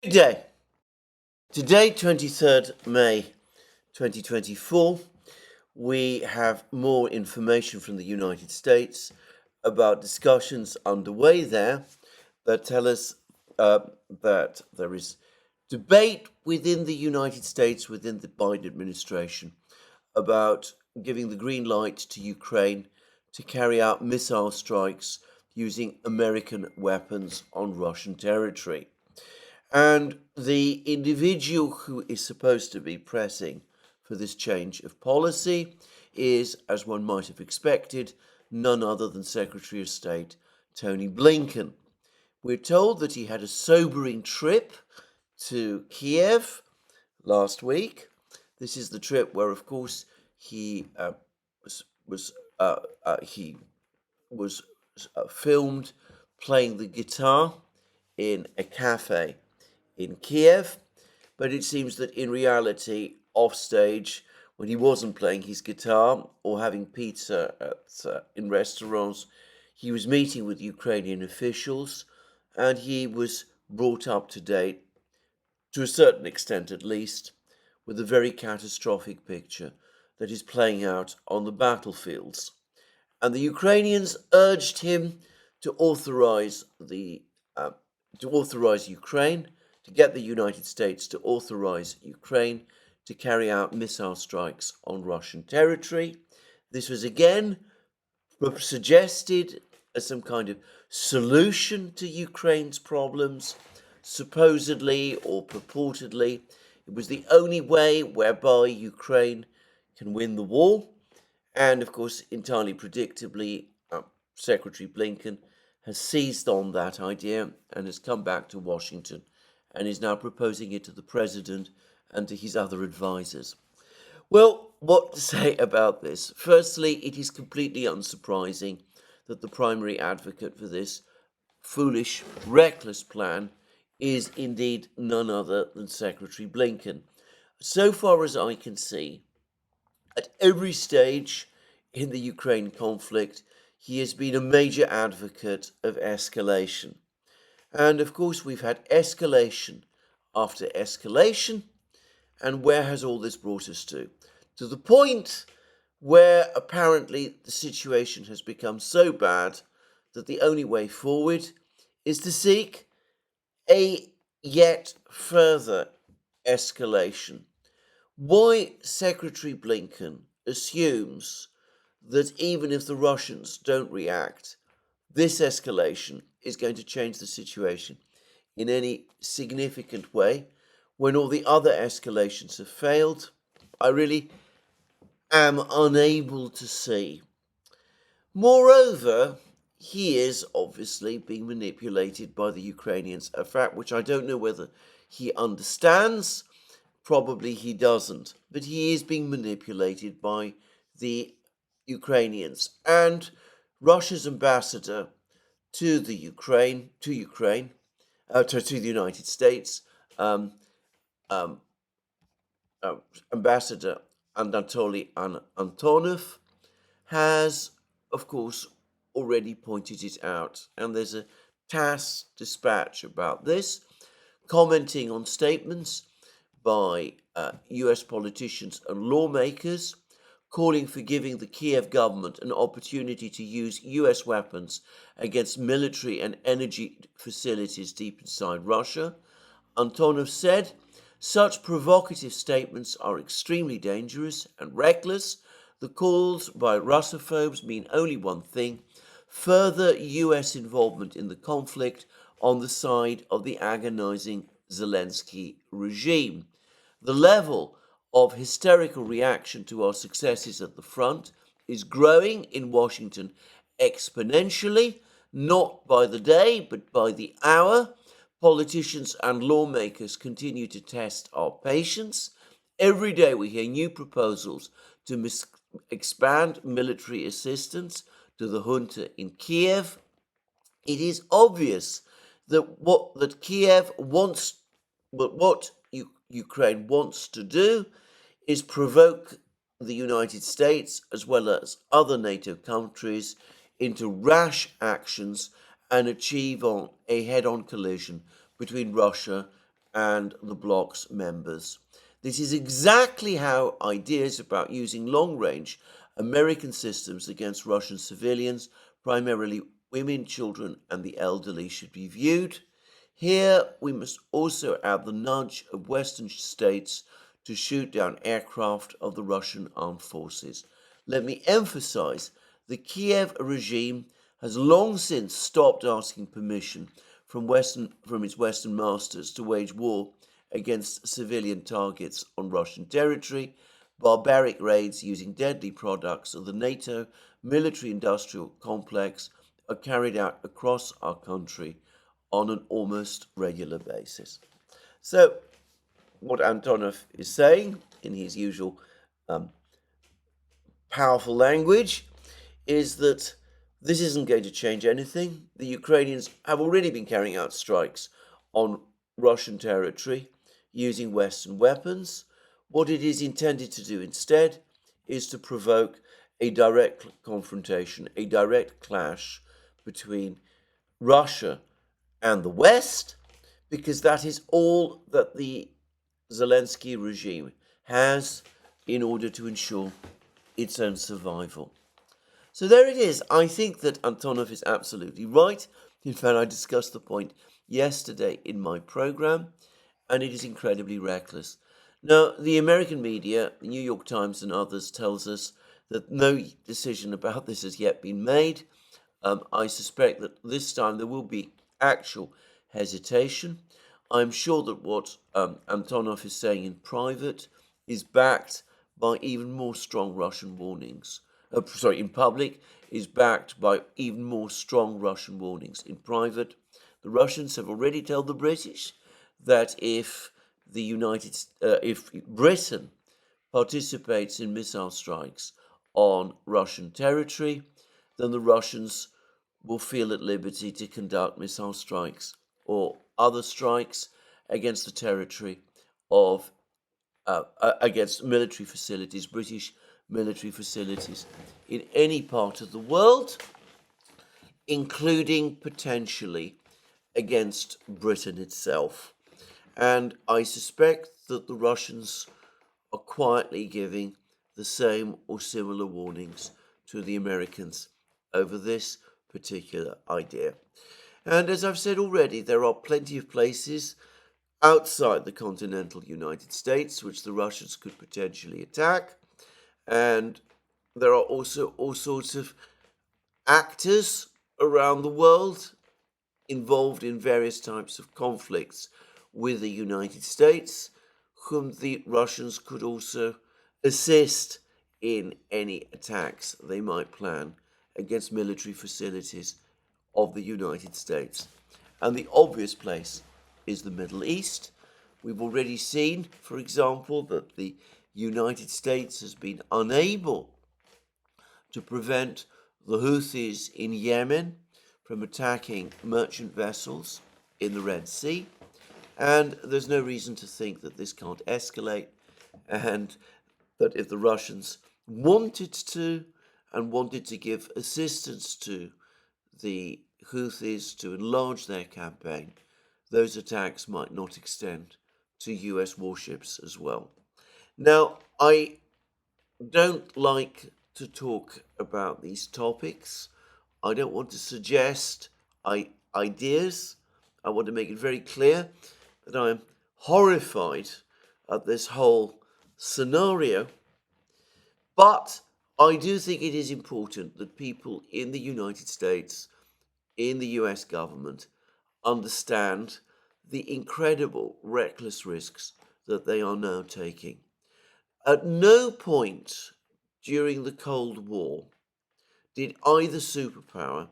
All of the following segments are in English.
Good day. Today, 23rd May 2024, we have more information from the United States about discussions underway there that tell us that there is debate within the United States, within the Biden administration, about giving the green light to Ukraine to carry out missile strikes using American weapons on Russian territory. And the individual who is supposed to be pressing for this change of policy is, as one might have expected, none other than Secretary of State Tony Blinken. We're told that he had a sobering trip to Kiev last week. This is the trip where, of course, he was filmed playing the guitar in a cafe in Kiev, but it seems that in reality, offstage, when he wasn't playing his guitar or having pizza in restaurants, he was meeting with Ukrainian officials, and he was brought up to date, to a certain extent at least, with a very catastrophic picture that is playing out on the battlefields. And the Ukrainians urged him to authorize Ukraine, to get the United States to authorize Ukraine to carry out missile strikes on Russian territory. This was again suggested as some kind of solution to Ukraine's problems. Supposedly or purportedly, it was the only way whereby Ukraine can win the war. And of course, entirely predictably, Secretary Blinken has seized on that idea and has come back to Washington and is now proposing it to the president and to his other advisors. Well, what to say about this? Firstly, it is completely unsurprising that the primary advocate for this foolish, reckless plan is indeed none other than Secretary Blinken. So far as I can see, at every stage in the Ukraine conflict, he has been a major advocate of escalation. And of course, we've had escalation after escalation. And where has all this brought us to? To the point where apparently the situation has become so bad that the only way forward is to seek a yet further escalation. Why Secretary Blinken assumes that even if the Russians don't react, this escalation is going to change the situation in any significant way when all the other escalations have failed, I really am unable to see. Moreover, he is obviously being manipulated by the Ukrainians, a fact which I don't know whether he understands. Probably he doesn't, but he is being manipulated by the Ukrainians. And Russia's ambassador to the United States, Ambassador Anatoly Antonov, has, of course, already pointed it out. And there's a TASS dispatch about this, commenting on statements by US politicians and lawmakers calling for giving the Kiev government an opportunity to use US weapons against military and energy facilities deep inside Russia. Antonov said, "Such provocative statements are extremely dangerous and reckless. The calls by Russophobes mean only one thing: further US involvement in the conflict on the side of the agonizing Zelensky regime. The level of hysterical reaction to our successes at the front is growing in Washington exponentially, not by the day, but by the hour. Politicians and lawmakers continue to test our patience. Every day we hear new proposals to expand military assistance to the junta in Kiev. It is obvious that what Ukraine wants to do is provoke the United States as well as other NATO countries into rash actions and achieve a head-on collision between Russia and the bloc's members. This is exactly how ideas about using long-range American systems against Russian civilians, primarily women, children, and the elderly, should be viewed. Here, we must also add the nudge of Western states to shoot down aircraft of the Russian armed forces. Let me emphasize the Kiev regime has long since stopped asking permission from its Western masters to wage war against civilian targets on Russian territory. Barbaric raids using deadly products of the NATO military-industrial complex are carried out across our country on an almost regular basis. So, what Antonov is saying in his usual powerful language is that this isn't going to change anything. The Ukrainians have already been carrying out strikes on Russian territory using Western weapons. What it is intended to do instead is to provoke a direct confrontation, a direct clash between Russia and the West, because that is all that the Zelensky regime has in order to ensure its own survival. So there it is. I think that Antonov is absolutely right. In fact, I discussed the point yesterday in my program, and it is incredibly reckless. Now, the American media, the New York Times and others, tells us that no decision about this has yet been made. I suspect that this time there will be actual hesitation. I'm sure that what Antonov is saying in private is backed by even more strong Russian warnings. In public, is backed by even more strong Russian warnings. In private, the Russians have already told the British that if Britain participates in missile strikes on Russian territory, then the Russians will feel at liberty to conduct missile strikes or other strikes against the territory of against military facilities, British military facilities in any part of the world, including potentially against Britain itself. And I suspect that the Russians are quietly giving the same or similar warnings to the Americans over this particular idea. And as I've said already, there are plenty of places outside the continental United States which the Russians could potentially attack. And there are also all sorts of actors around the world involved in various types of conflicts with the United States, whom the Russians could also assist in any attacks they might plan against military facilities of the United States. And the obvious place is the Middle East. We've already seen, for example, that the United States has been unable to prevent the Houthis in Yemen from attacking merchant vessels in the Red Sea. And there's no reason to think that this can't escalate, and that if the Russians wanted to and wanted to give assistance to the Houthis to enlarge their campaign, those attacks might not extend to US warships as well. Now, I don't like to talk about these topics. I don't want to suggest ideas. I want to make it very clear that I am horrified at this whole scenario. But I do think it is important that people in the United States, in the US government, understand the incredible reckless risks that they are now taking. At no point during the Cold War did either superpower,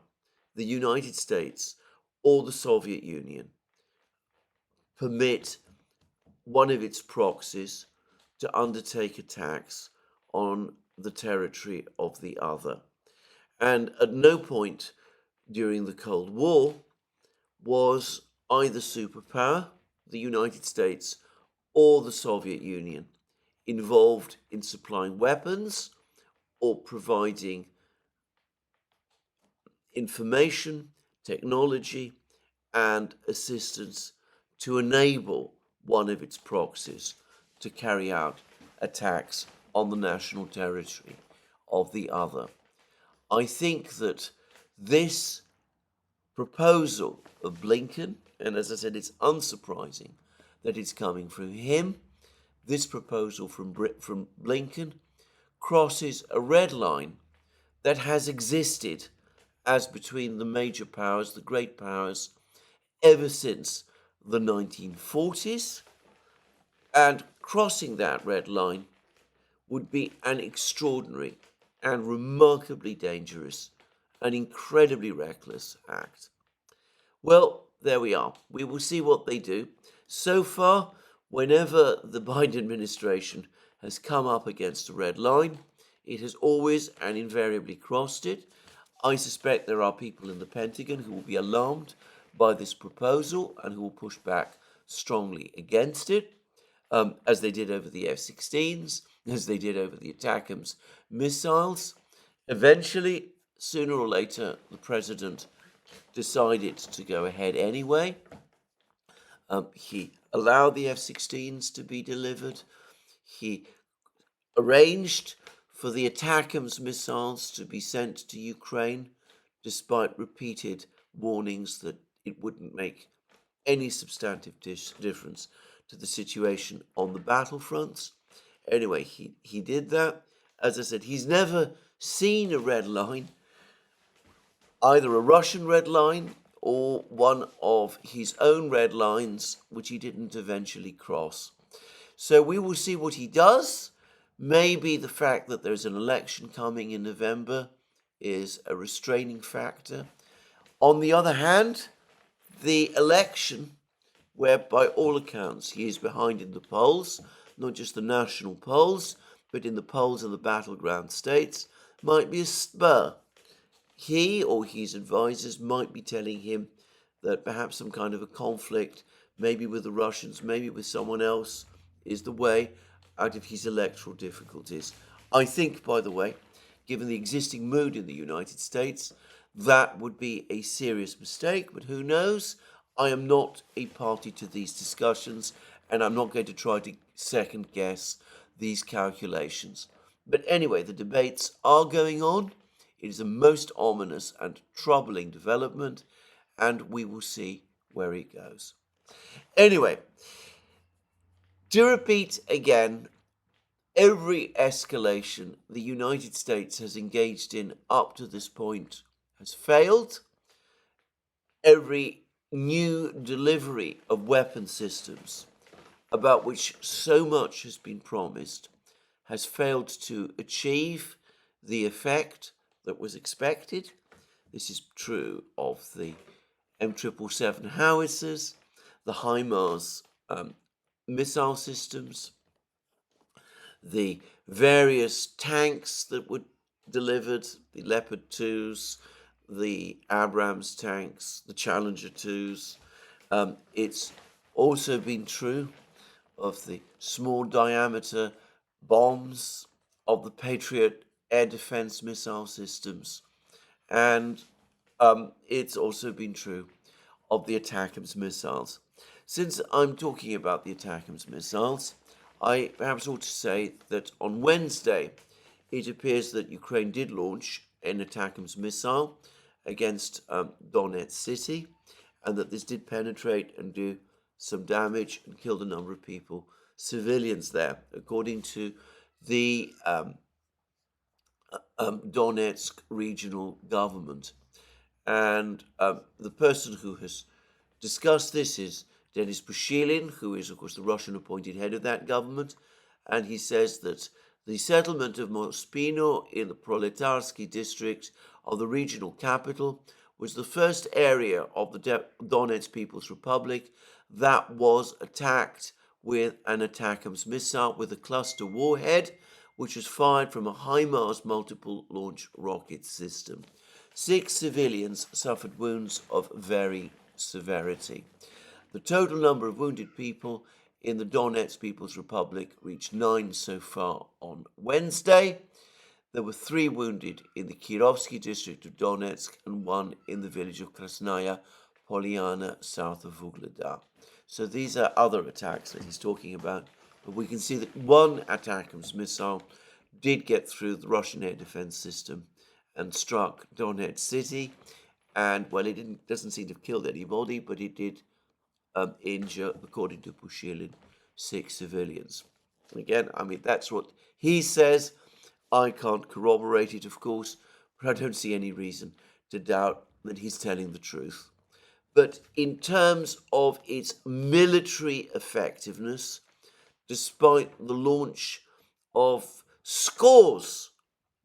the United States or the Soviet Union, permit one of its proxies to undertake attacks on the territory of the other. And at no point during the Cold War was either superpower, the United States or the Soviet Union, involved in supplying weapons or providing information, technology, and assistance to enable one of its proxies to carry out attacks on the national territory of the other. I think that this proposal of Blinken, and as I said, it's unsurprising that it's coming from him, this proposal from Blinken crosses a red line that has existed as between the major powers, the great powers, ever since the 1940s, and crossing that red line would be an extraordinary and remarkably dangerous and incredibly reckless act. Well, there we are. We will see what they do. So far, whenever the Biden administration has come up against a red line, it has always and invariably crossed it. I suspect there are people in the Pentagon who will be alarmed by this proposal and who will push back strongly against it, as they did over the F-16s, as they did over the ATACMS missiles. Eventually, sooner or later, the president decided to go ahead anyway. He allowed the F-16s to be delivered. He arranged for the ATACMS missiles to be sent to Ukraine, despite repeated warnings that it wouldn't make any substantive difference to the situation on the battlefronts. Anyway, he did that. As I said, he's never seen a red line, either a Russian red line or one of his own red lines, which he didn't eventually cross. So we will see what he does. Maybe the fact that there's an election coming in November is a restraining factor. On the other hand, the election, where by all accounts he is behind in the polls, not just the national polls, but in the polls of the battleground states, might be a spur. He or his advisors might be telling him that perhaps some kind of a conflict, maybe with the Russians, maybe with someone else, is the way out of his electoral difficulties. I think, by the way, given the existing mood in the United States, that would be a serious mistake, but who knows? I am not a party to these discussions, and I'm not going to try to second guess these calculations. But anyway, the debates are going on. It is a most ominous and troubling development, and we will see where it goes. Anyway, to repeat again, every escalation the United States has engaged in up to this point has failed. Every new delivery of weapon systems, about which so much has been promised, has failed to achieve the effect that was expected. This is true of the M777 howitzers, the HIMARS missile systems, the various tanks that were delivered, the Leopard 2s, the Abrams tanks, the Challenger 2s. It's also been true of the small diameter bombs, of the Patriot air defense missile systems, and it's also been true of the ATACMS missiles. Since I'm talking about the ATACMS missiles, I perhaps ought to say that on Wednesday, it appears that Ukraine did launch an ATACMS missile against Donet City, and that this did penetrate and do some damage and killed a number of people, civilians there, according to the Donetsk regional government. And the person who has discussed this is Denis Pushilin, who is, of course, the Russian appointed head of that government. And he says that the settlement of Mospino in the Proletarsky district of the regional capital was the first area of the Donetsk People's Republic that was attacked with an ATACMS missile with a cluster warhead, which was fired from a HIMARS multiple launch rocket system. 6 civilians suffered wounds of varying severity. The total number of wounded people in the Donetsk People's Republic reached 9 so far on Wednesday. There were 3 wounded in the Kirovsky district of Donetsk and 1 in the village of Krasnaya Polyana, south of Vuhledar. So these are other attacks that he's talking about. But we can see that one ATACMS missile did get through the Russian air defense system and struck Donet City. And, well, it doesn't seem to have killed anybody, but it did injure, according to Pushilin, 6 civilians. Again, I mean, that's what he says. I can't corroborate it, of course, but I don't see any reason to doubt that he's telling the truth. But in terms of its military effectiveness, despite the launch of scores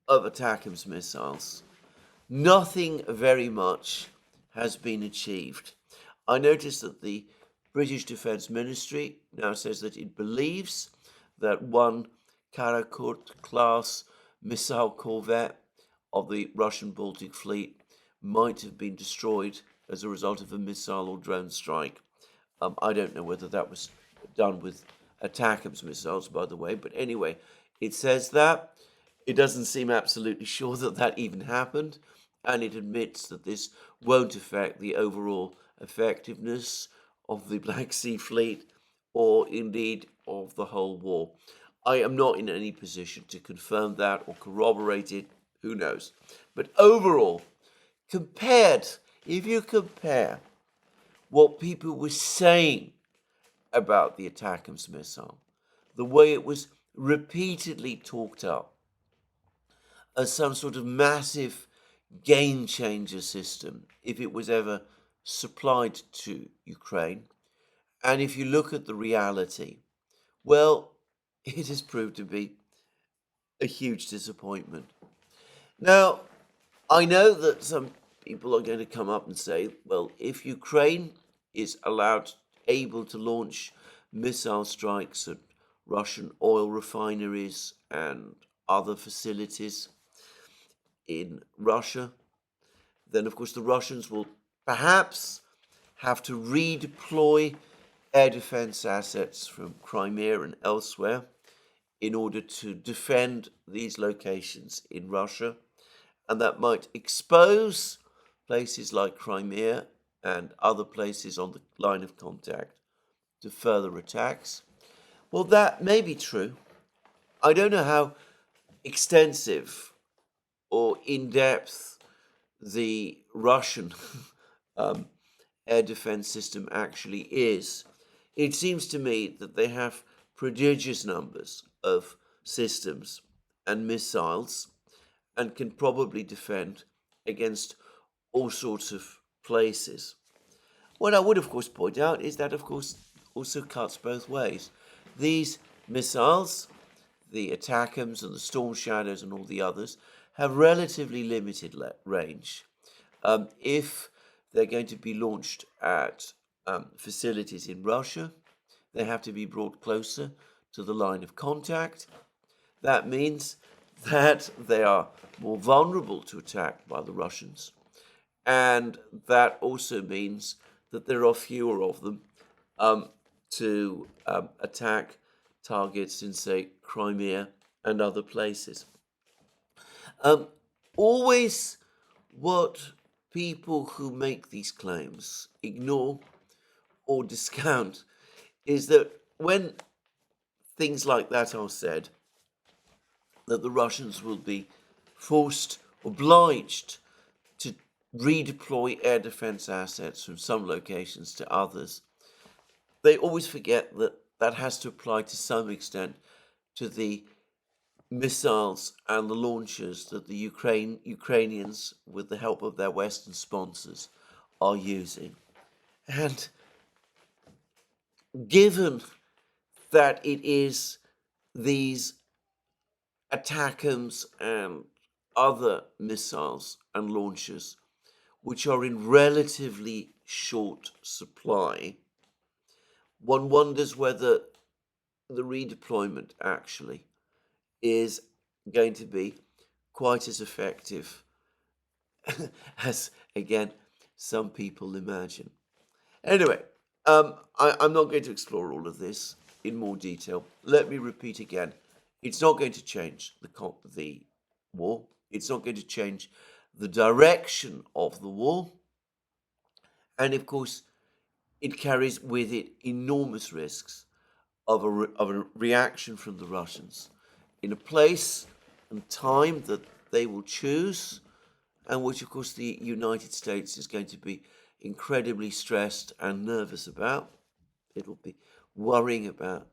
of ATACMS missiles, nothing very much has been achieved. I noticed that the British Defence Ministry now says that it believes that one Karakurt-class missile corvette of the Russian Baltic Fleet might have been destroyed as a result of a missile or drone strike. I don't know whether that was done with ATACMS missiles, by the way, but anyway, it says that. It doesn't seem absolutely sure that that even happened, and it admits that this won't affect the overall effectiveness of the Black Sea Fleet or indeed of the whole war. I am not in any position to confirm that or corroborate it. Who knows? But overall, if you compare what people were saying about the ATACMS missile, the way it was repeatedly talked up as some sort of massive game changer system if it was ever supplied to Ukraine, and if you look at the reality, well, it has proved to be a huge disappointment. Now, I know that some people are going to come up and say, well, if Ukraine is able to launch missile strikes at Russian oil refineries and other facilities in Russia, then of course the Russians will perhaps have to redeploy air defense assets from Crimea and elsewhere in order to defend these locations in Russia, and that might expose places like Crimea and other places on the line of contact to further attacks. Well, that may be true. I don't know how extensive or in-depth the Russian air defense system actually is. It seems to me that they have prodigious numbers of systems and missiles and can probably defend against all sorts of places. What I would, of course, point out is that, of course, also cuts both ways. These missiles, the ATACMS and the Storm Shadows and all the others, have relatively limited range. If they're going to be launched at facilities in Russia, they have to be brought closer to the line of contact. That means that they are more vulnerable to attack by the Russians. And that also means that there are fewer of them to attack targets in, say, Crimea and other places. Always what people who make these claims ignore or discount is that when things like that are said, that the Russians will be obliged to redeploy air defense assets from some locations to others, they always forget that that has to apply to some extent to the missiles and the launchers that the Ukrainians, with the help of their Western sponsors, are using. And given that it is these ATACMS and other missiles and launchers which are in relatively short supply, one wonders whether the redeployment actually is going to be quite as effective as, again, some people imagine. Anyway, I'm not going to explore all of this in more detail. Let me repeat again. It's not going to change the war. It's not going to change the direction of the war. And of course, it carries with it enormous risks of a reaction from the Russians in a place and time that they will choose, and which, of course, the United States is going to be incredibly stressed and nervous about. It will be worrying about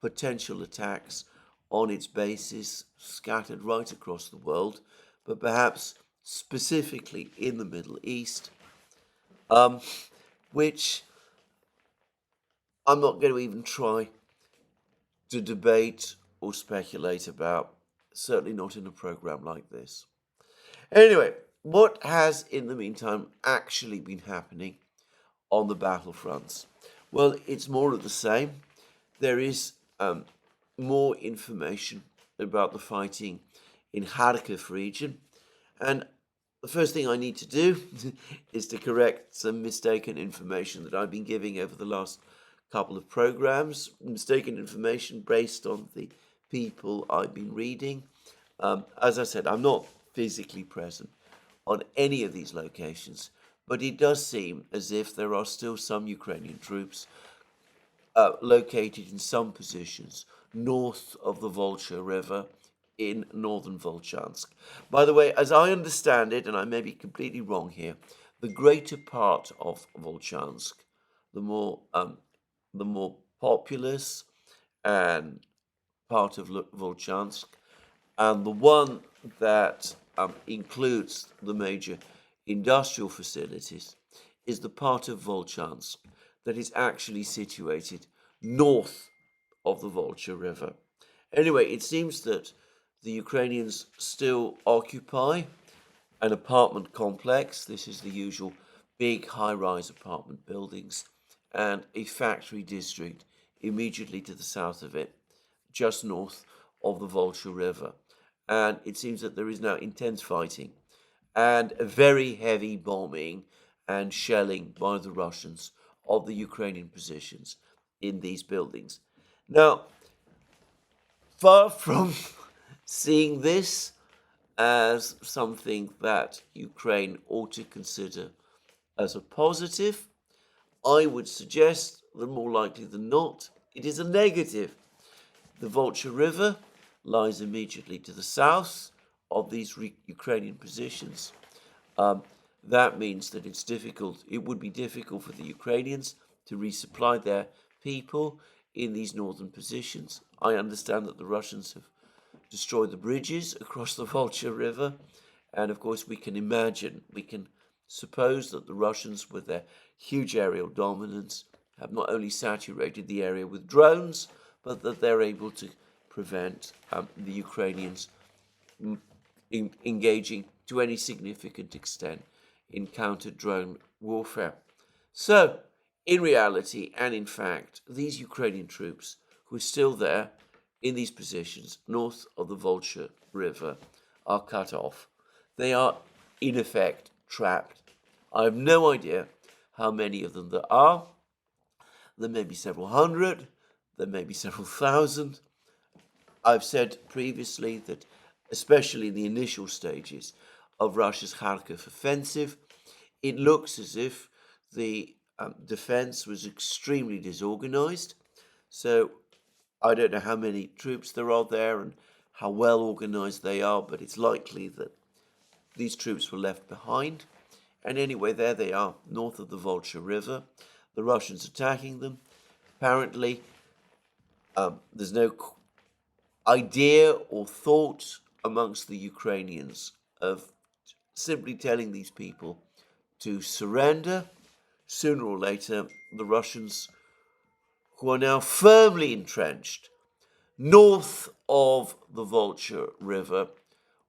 potential attacks on its bases scattered right across the world, but perhaps specifically in the Middle East, which I'm not going to even try to debate or speculate about, certainly not in a program like this. Anyway, what has in the meantime actually been happening on the battlefronts? Well, it's more of the same. There is more information about the fighting in Kharkiv region, and the first thing I need to do is to correct some mistaken information that I've been giving over the last couple of programs. Mistaken information based on the people I've been reading. As I said, I'm not physically present on any of these locations, but it does seem as if there are still some Ukrainian troops located in some positions north of the Vulture River in northern Volchansk. By the way, as I understand it, and I may be completely wrong here, the greater part of Volchansk, the more populous and part of Volchansk, and the one that includes the major industrial facilities, is the part of Volchansk that is actually situated north of the Vulture River. Anyway, it seems that the Ukrainians still occupy an apartment complex. This is the usual big high-rise apartment buildings, and a factory district immediately to the south of it, just north of the Vulture River. And it seems that there is now intense fighting and a very heavy bombing and shelling by the Russians of the Ukrainian positions in these buildings. Now, far from seeing this as something that Ukraine ought to consider as a positive, I would suggest that more likely than not, it is a negative. The Vulture River lies immediately to the south of these Ukrainian positions. That means that it would be difficult for the Ukrainians to resupply their people in these northern positions. I understand that the Russians have destroyed the bridges across the Vulture River, and of course we can suppose that the Russians, with their huge aerial dominance, have not only saturated the area with drones, but that they're able to prevent the Ukrainians engaging to any significant extent in counter-drone warfare. So, in reality and in fact, these Ukrainian troops who are still there in these positions north of the Vulture River are cut off. They are, in effect, trapped. I have no idea how many of them there are. There may be several hundred, there may be several thousand. I've said previously that, especially in the initial stages of Russia's Kharkiv offensive, it looks as if the defense was extremely disorganized. So I don't know how many troops there are there and how well organized they are, but it's likely that these troops were left behind. And anyway, there they are, north of the Vulture River. The Russians attacking them. Apparently, there's no idea or thought amongst the Ukrainians of simply telling these people to surrender. Sooner or later, the Russians, who are now firmly entrenched north of the Vulture River,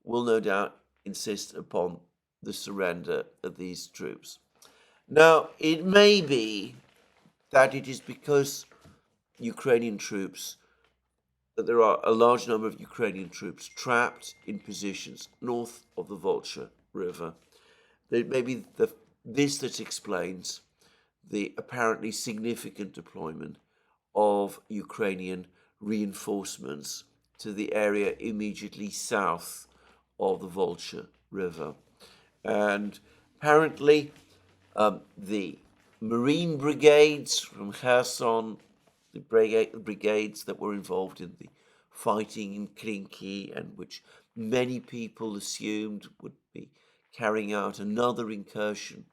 will no doubt insist upon the surrender of these troops. Now, it may be that it is because that there are a large number of Ukrainian troops trapped in positions north of the Vulture River. It may be this that explains the apparently significant deployment of Ukrainian reinforcements to the area immediately south of the Vulture River. And apparently the Marine brigades from Kherson, the brigades that were involved in the fighting in Krinky, and which many people assumed would be carrying out another incursion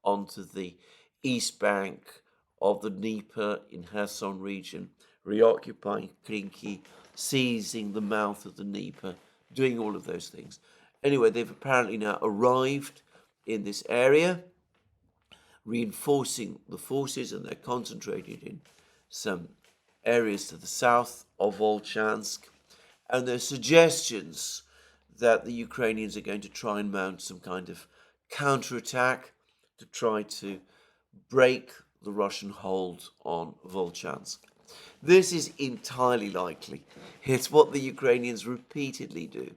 onto the east bank of the Dnieper in Kherson region, reoccupying Krinky, seizing the mouth of the Dnieper, doing all of those things. Anyway, they've apparently now arrived in this area, reinforcing the forces, and they're concentrated in some areas to the south of Volchansk. And there are suggestions that the Ukrainians are going to try and mount some kind of counterattack to try to break the Russian hold on Volchansk. This is entirely likely. It's what the Ukrainians repeatedly do.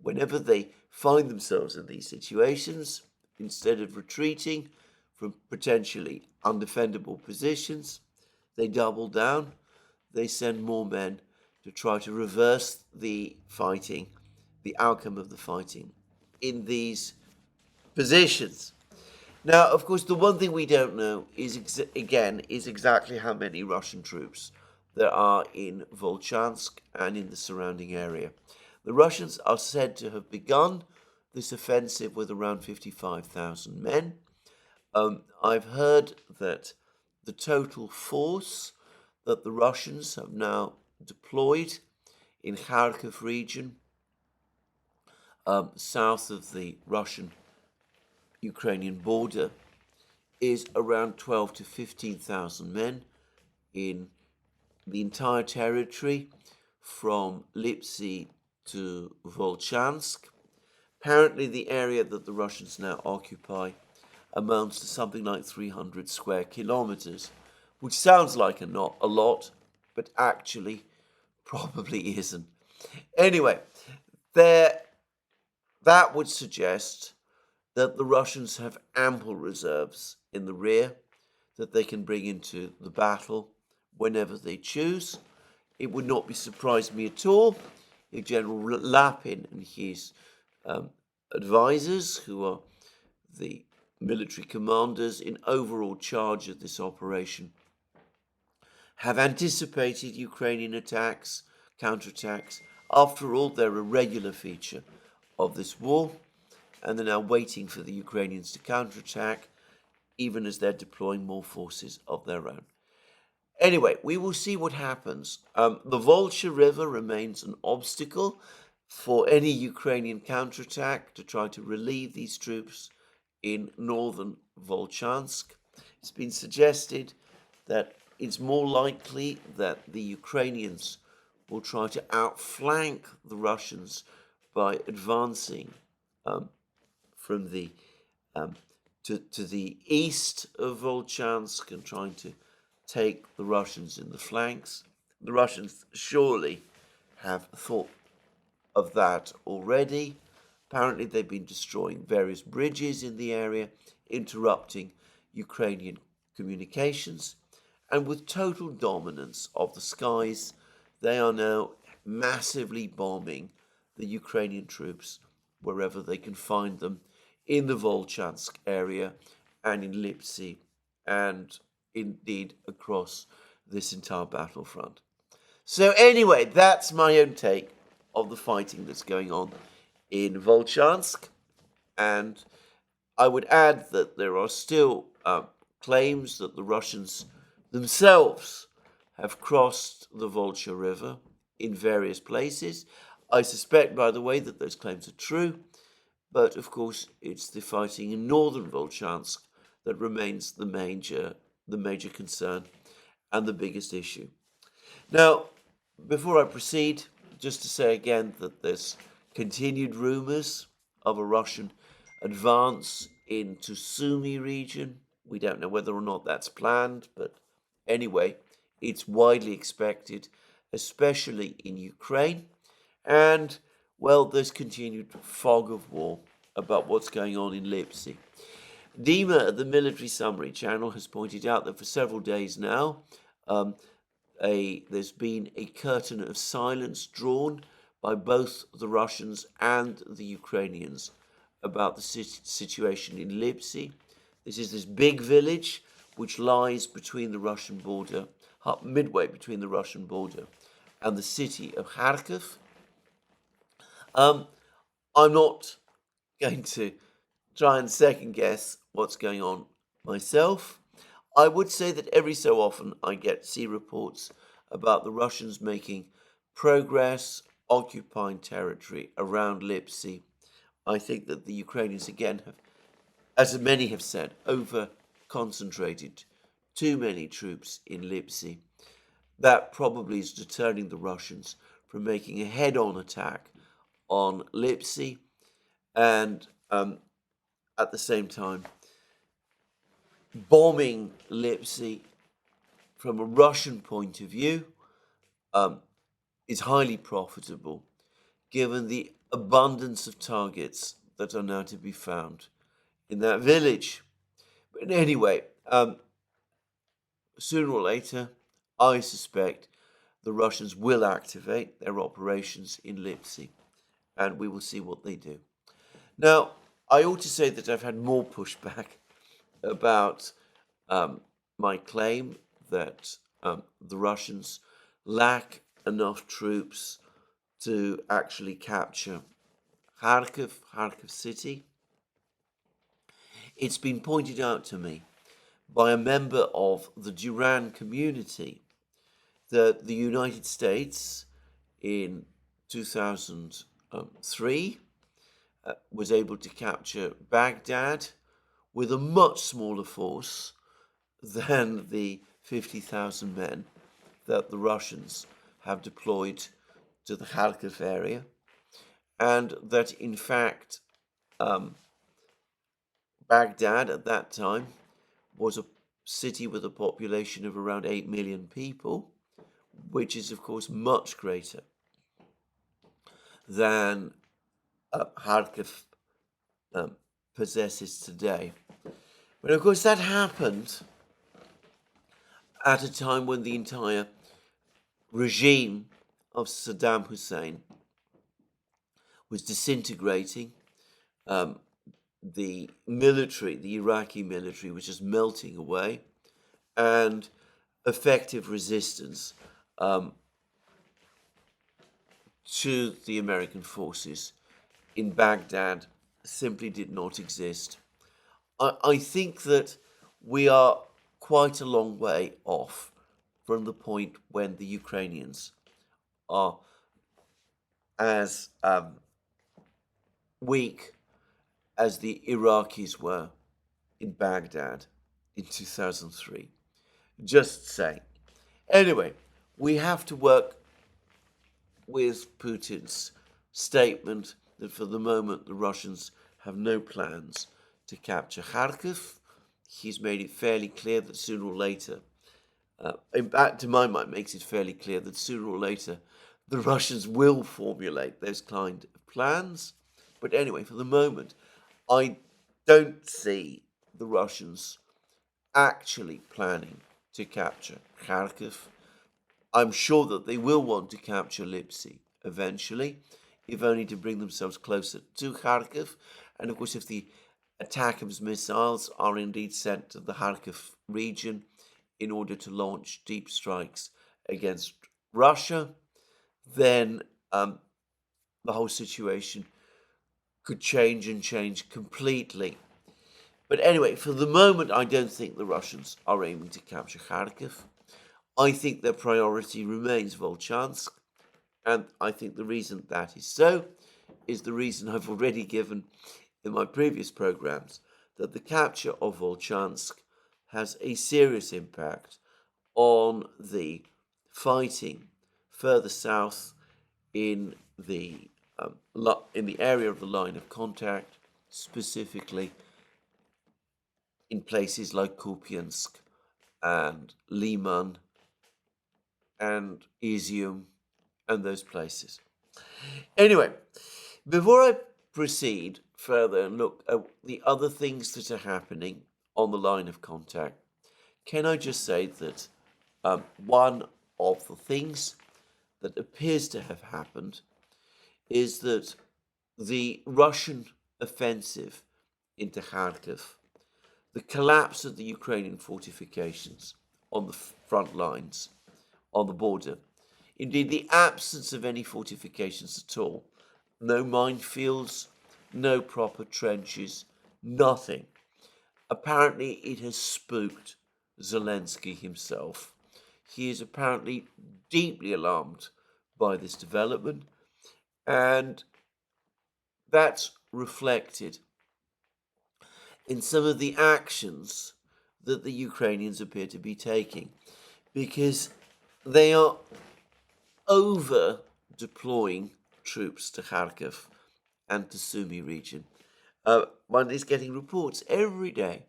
Whenever they find themselves in these situations, instead of retreating from potentially undefendable positions, they double down, they send more men to try to reverse the fighting, the outcome of the fighting in these positions. Now, of course, the one thing we don't know is exactly how many Russian troops there are in Volchansk and in the surrounding area. The Russians are said to have begun this offensive with around 55,000 men. I've heard that the total force that the Russians have now deployed in Kharkiv region, south of the Russian-Ukrainian border, is around 12 to 15,000 men in the entire territory from Lipsy to Volchansk. Apparently, the area that the Russians now occupy amounts to something like 300 square kilometers, which sounds like a lot, but actually probably isn't. Anyway, that would suggest that the Russians have ample reserves in the rear that they can bring into the battle whenever they choose. It would not be surprised me at all if General Lapin and his advisors, who are the military commanders in overall charge of this operation, have anticipated Ukrainian attacks, counterattacks. After all, they're a regular feature of this war, and they're now waiting for the Ukrainians to counterattack, even as they're deploying more forces of their own. Anyway, we will see what happens. The Vulture River remains an obstacle for any Ukrainian counterattack to try to relieve these troops in northern Volchansk. It's been suggested that it's more likely that the Ukrainians will try to outflank the Russians by advancing from the to the east of Volchansk and trying to take the Russians in the flanks. The Russians surely have thought of that already. Apparently, they've been destroying various bridges in the area, interrupting Ukrainian communications, and with total dominance of the skies, they are now massively bombing the Ukrainian troops wherever they can find them in the Volchansk area and in Lipsy, and indeed across this entire battlefront. So anyway, that's my own take of the fighting that's going on in Volchansk, and I would add that there are still claims that the Russians themselves have crossed the Vulture River in various places. I suspect, by the way, that those claims are true, but of course it's the fighting in northern Volchansk that remains the major concern and the biggest issue. Now, before I proceed, just to say again that there's continued rumors of a Russian advance into Sumi region. We don't know whether or not that's planned, but anyway, it's widely expected, especially in Ukraine. And, well, there's continued fog of war about what's going on in Lipsy. Dima at the Military Summary channel has pointed out that for several days now, there's been a curtain of silence drawn by both the Russians and the Ukrainians about the situation in Lipsy. This is this big village which lies between the Russian border, midway between the Russian border and the city of Kharkiv. I'm not going to try and second guess what's going on myself. I would say that every so often I see reports about the Russians making progress, occupying territory around Lipsy. I think that the Ukrainians, again, have, as many have said, over-concentrated too many troops in Lipsy. That probably is deterring the Russians from making a head-on attack on Lipsy, and at the same time, bombing Lipsy from a Russian point of view is highly profitable, given the abundance of targets that are now to be found in that village. But anyway, sooner or later, I suspect the Russians will activate their operations in Lipsy, and we will see what they do. Now, I ought to say that I've had more pushback about my claim that the Russians lack enough troops to actually capture Kharkiv City. It's been pointed out to me by a member of the Duran community that the United States in 2003 was able to capture Baghdad with a much smaller force than the 50,000 men that the Russians have deployed to the Kharkiv area, and that in fact Baghdad at that time was a city with a population of around 8 million people, which is of course much greater than Kharkiv possesses today. But of course that happened at a time when the entire regime of Saddam Hussein was disintegrating. The military, the Iraqi military, was just melting away, and effective resistance to the American forces in Baghdad simply did not exist. I think that we are quite a long way off from the point when the Ukrainians are as weak as the Iraqis were in Baghdad in 2003. Just saying. Anyway, we have to work with Putin's statement that for the moment the Russians have no plans to capture Kharkiv. He's made it fairly clear that sooner or later, in fact, to my mind, makes it fairly clear that sooner or later the Russians will formulate those kind of plans. But anyway, for the moment, I don't see the Russians actually planning to capture Kharkiv. I'm sure that they will want to capture Lipsy eventually, if only to bring themselves closer to Kharkiv. And of course, if the ATACMS missiles are indeed sent to the Kharkiv region in order to launch deep strikes against Russia, then the whole situation could change and change completely. But anyway, for the moment, I don't think the Russians are aiming to capture Kharkiv. I think their priority remains Volchansk, and I think the reason that is so is the reason I've already given in my previous programs, that the capture of Volchansk has a serious impact on the fighting further south in the area of the line of contact, specifically in places like Kupiansk and Liman and Izium and those places. Anyway, before I proceed further and look at the other things that are happening on the line of contact, can I just say that one of the things that appears to have happened is that the Russian offensive into Kharkiv the collapse of the Ukrainian fortifications on the front lines, on the border. Indeed, the absence of any fortifications at all. No minefields, no proper trenches, nothing. Apparently, it has spooked Zelensky himself. He is apparently deeply alarmed by this development, and that's reflected in some of the actions that the Ukrainians appear to be taking, because they are over deploying troops to Kharkiv and to Sumi region. One is getting reports every day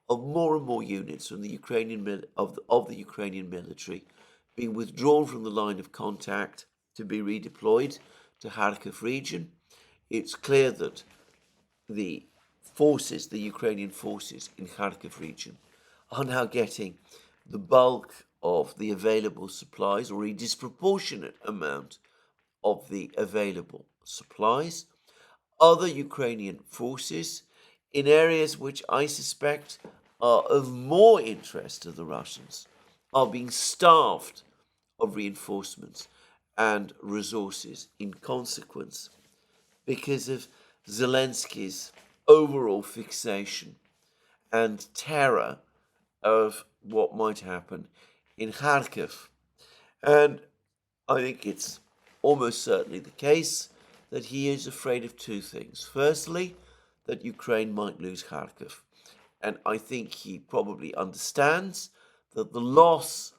of more and more units from the Ukrainian of the Ukrainian military being withdrawn from the line of contact to be redeployed to Kharkiv region. It's clear that the forces, the Ukrainian forces in Kharkiv region, are now getting the bulk of the available supplies, or a disproportionate amount of the available supplies. Other Ukrainian forces in areas which I suspect are of more interest to the Russians are being starved of reinforcements and resources in consequence, because of Zelensky's overall fixation and terror of what might happen in Kharkiv. And I think it's almost certainly the case that he is afraid of two things. Firstly, that Ukraine might lose Kharkiv. And I think he probably understands that the loss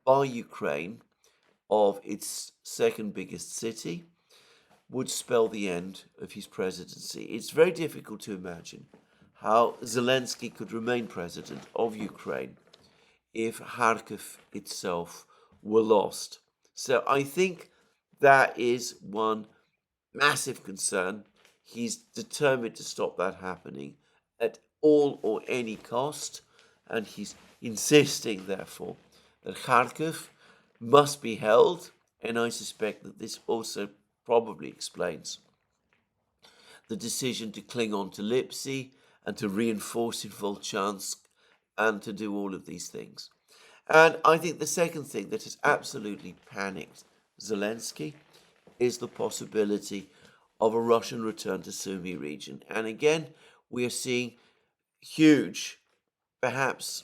by Ukraine of its second biggest city would spell the end of his presidency. It's very difficult to imagine how Zelensky could remain president of Ukraine if Kharkiv itself were lost. So I think that is one massive concern. He's determined to stop that happening at all or any cost, and he's insisting, therefore, that Kharkiv must be held, and I suspect that this also probably explains the decision to cling on to Lipsy and to reinforce in Volchansk and to do all of these things. And I think the second thing that has absolutely panicked Zelensky is the possibility of a Russian return to Sumi region. And again, we are seeing huge, perhaps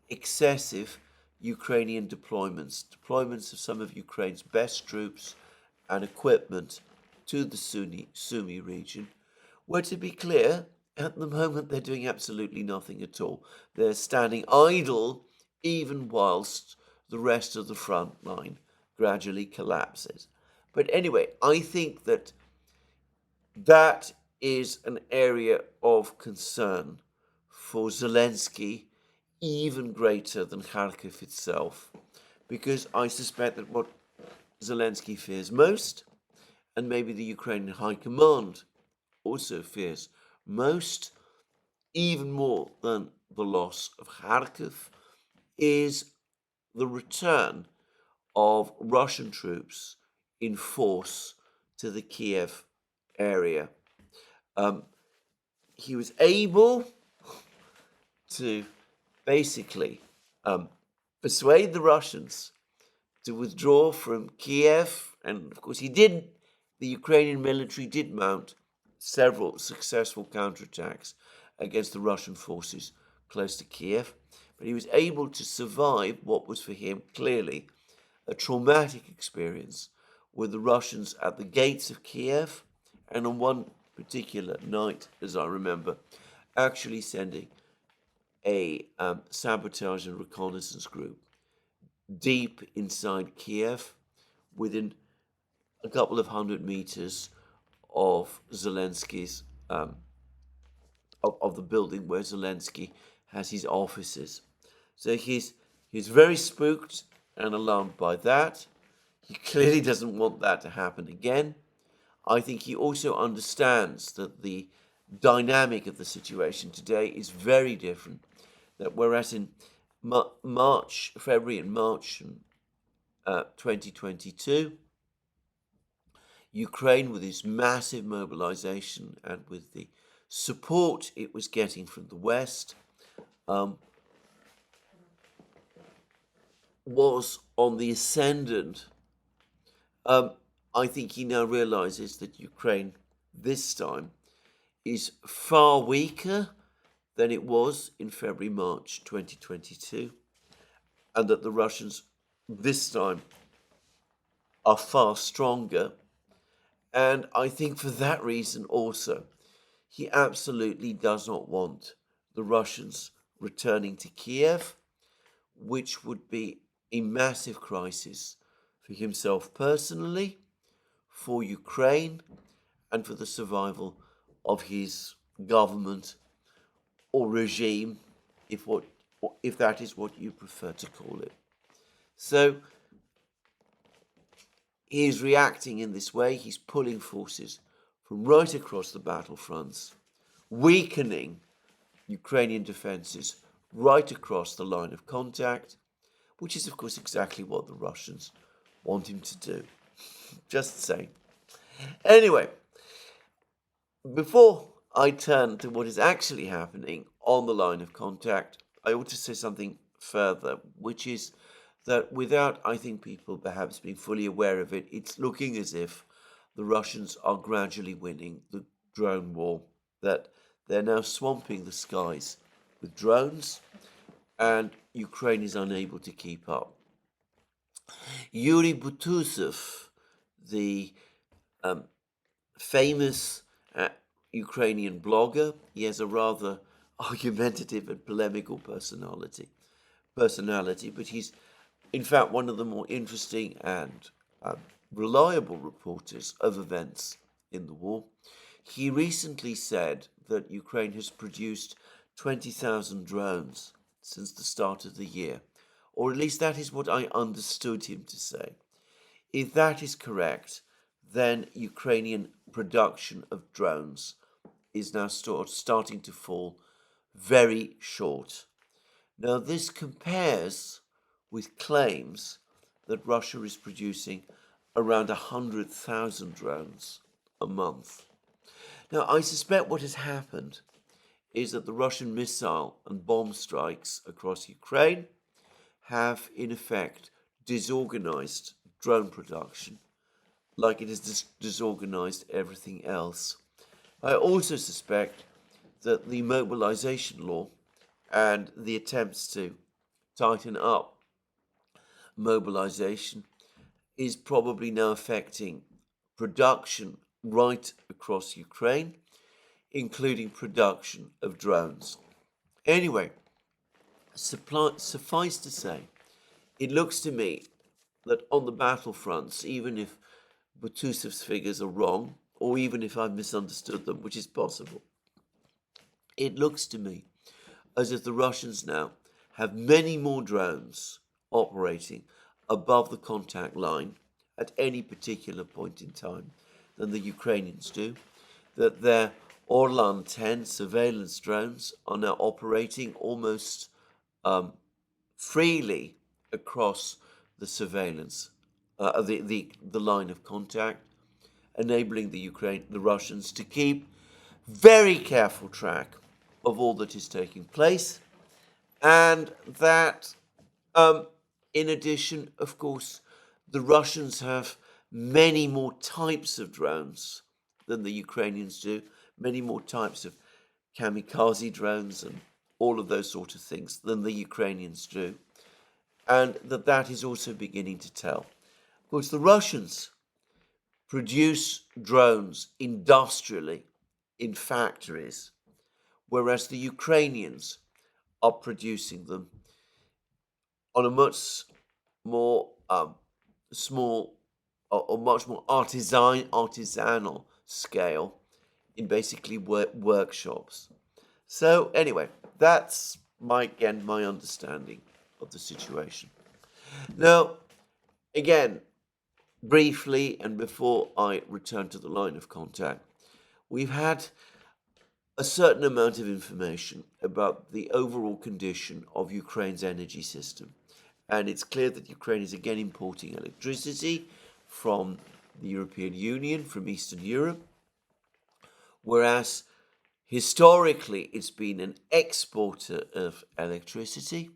excessive Ukrainian deployments of some of Ukraine's best troops and equipment to the Sumi region, where, to be clear, at the moment they're doing absolutely nothing at all. They're standing idle even whilst the rest of the front line gradually collapses. But anyway, I think that that is an area of concern for Zelensky, even greater than Kharkiv itself, because I suspect that what Zelensky fears most, and maybe the Ukrainian High Command also fears most, even more than the loss of Kharkiv, is the return of Russian troops in force to the Kiev area. He was able to basically persuade the Russians to withdraw from Kiev, and of course he didn't. The Ukrainian military did mount several successful counterattacks against the Russian forces close to Kiev, but he was able to survive what was for him clearly a traumatic experience with the Russians at the gates of Kiev, and on one particular night, as I remember, actually sending a sabotage and reconnaissance group deep inside Kiev, within a couple of 100 meters of Zelensky's, of the building where Zelensky has his offices. So he's very spooked and alarmed by that. He clearly doesn't want that to happen again. I think he also understands that the dynamic of the situation today is very different. That whereas in February and March 2022, Ukraine, with its massive mobilization and with the support it was getting from the West was on the ascendant. I think he now realizes that Ukraine this time is far weaker than it was in February, March 2022, and that the Russians this time are far stronger. And I think for that reason also, he absolutely does not want the Russians returning to Kiev, which would be a massive crisis for himself personally, for Ukraine, and for the survival of his government or regime, if that is what you prefer to call it. So he is reacting in this way. He's pulling forces from right across the battlefronts, weakening Ukrainian defenses right across the line of contact, which is, of course, exactly what the Russians want him to do. Just saying. Anyway, before I turn to what is actually happening on the line of contact, I ought to say something further, which is that without, I think, people perhaps being fully aware of it, it's looking as if the Russians are gradually winning the drone war, that they're now swamping the skies with drones, and Ukraine is unable to keep up. Yuri Butusov, the famous Ukrainian blogger, he has a rather argumentative and polemical personality, but he's in fact one of the more interesting and reliable reporters of events in the war. He recently said that Ukraine has produced 20,000 drones since the start of the year, or at least that is what I understood him to say. If that is correct, then Ukrainian production of drones is now starting to fall very short. Now, this compares with claims that Russia is producing around 100,000 drones a month. Now, I suspect what has happened is that the Russian missile and bomb strikes across Ukraine have, in effect, disorganized drone production, like it has disorganized everything else. I also suspect that the mobilization law and the attempts to tighten up mobilization is probably now affecting production right across Ukraine, including production of drones. Anyway, suffice to say, it looks to me that on the battlefronts, even if Butusov's figures are wrong, or even if I've misunderstood them, which is possible, it looks to me as if the Russians now have many more drones operating above the contact line at any particular point in time than the Ukrainians do, that their Orlan 10 surveillance drones are now operating almost freely across the surveillance, the line of contact, enabling the Russians to keep very careful track of all that is taking place, and that, in addition, of course, the Russians have many more types of drones than the Ukrainians do, many more types of kamikaze drones and all of those sort of things than the Ukrainians do, and that is also beginning to tell. Of course, the Russians produce drones industrially in factories, whereas the Ukrainians are producing them on a much more small or much more artisanal scale in basically workshops. So anyway, that's my understanding of the situation. Now, again, briefly, and before I return to the line of contact, we've had a certain amount of information about the overall condition of Ukraine's energy system. And it's clear that Ukraine is again importing electricity from the European Union, from Eastern Europe, whereas Historically, it's been an exporter of electricity.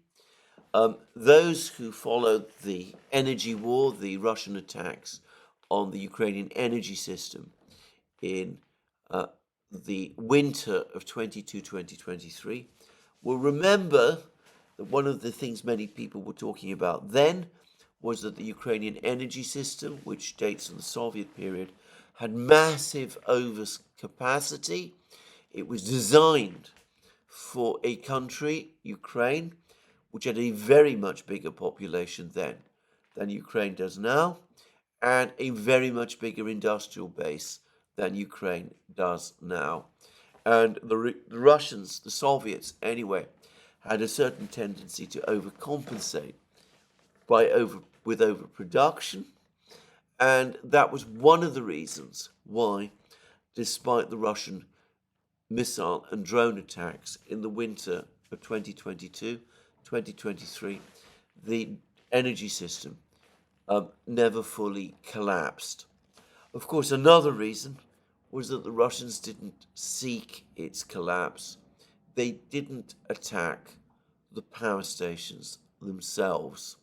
Those who followed the energy war, the Russian attacks on the Ukrainian energy system in the winter of 2023, will remember that one of the things many people were talking about then was that the Ukrainian energy system, which dates from the Soviet period, had massive overcapacity. It was designed for a country, Ukraine, which had a very much bigger population then than Ukraine does now, and a very much bigger industrial base than Ukraine does now. And the Russians, the Soviets anyway, had a certain tendency to overcompensate with overproduction, and that was one of the reasons why, despite the Russian missile and drone attacks in the winter of 2022, 2023, the energy system never fully collapsed. Of course, another reason was that the Russians didn't seek its collapse. They didn't attack the power stations themselves.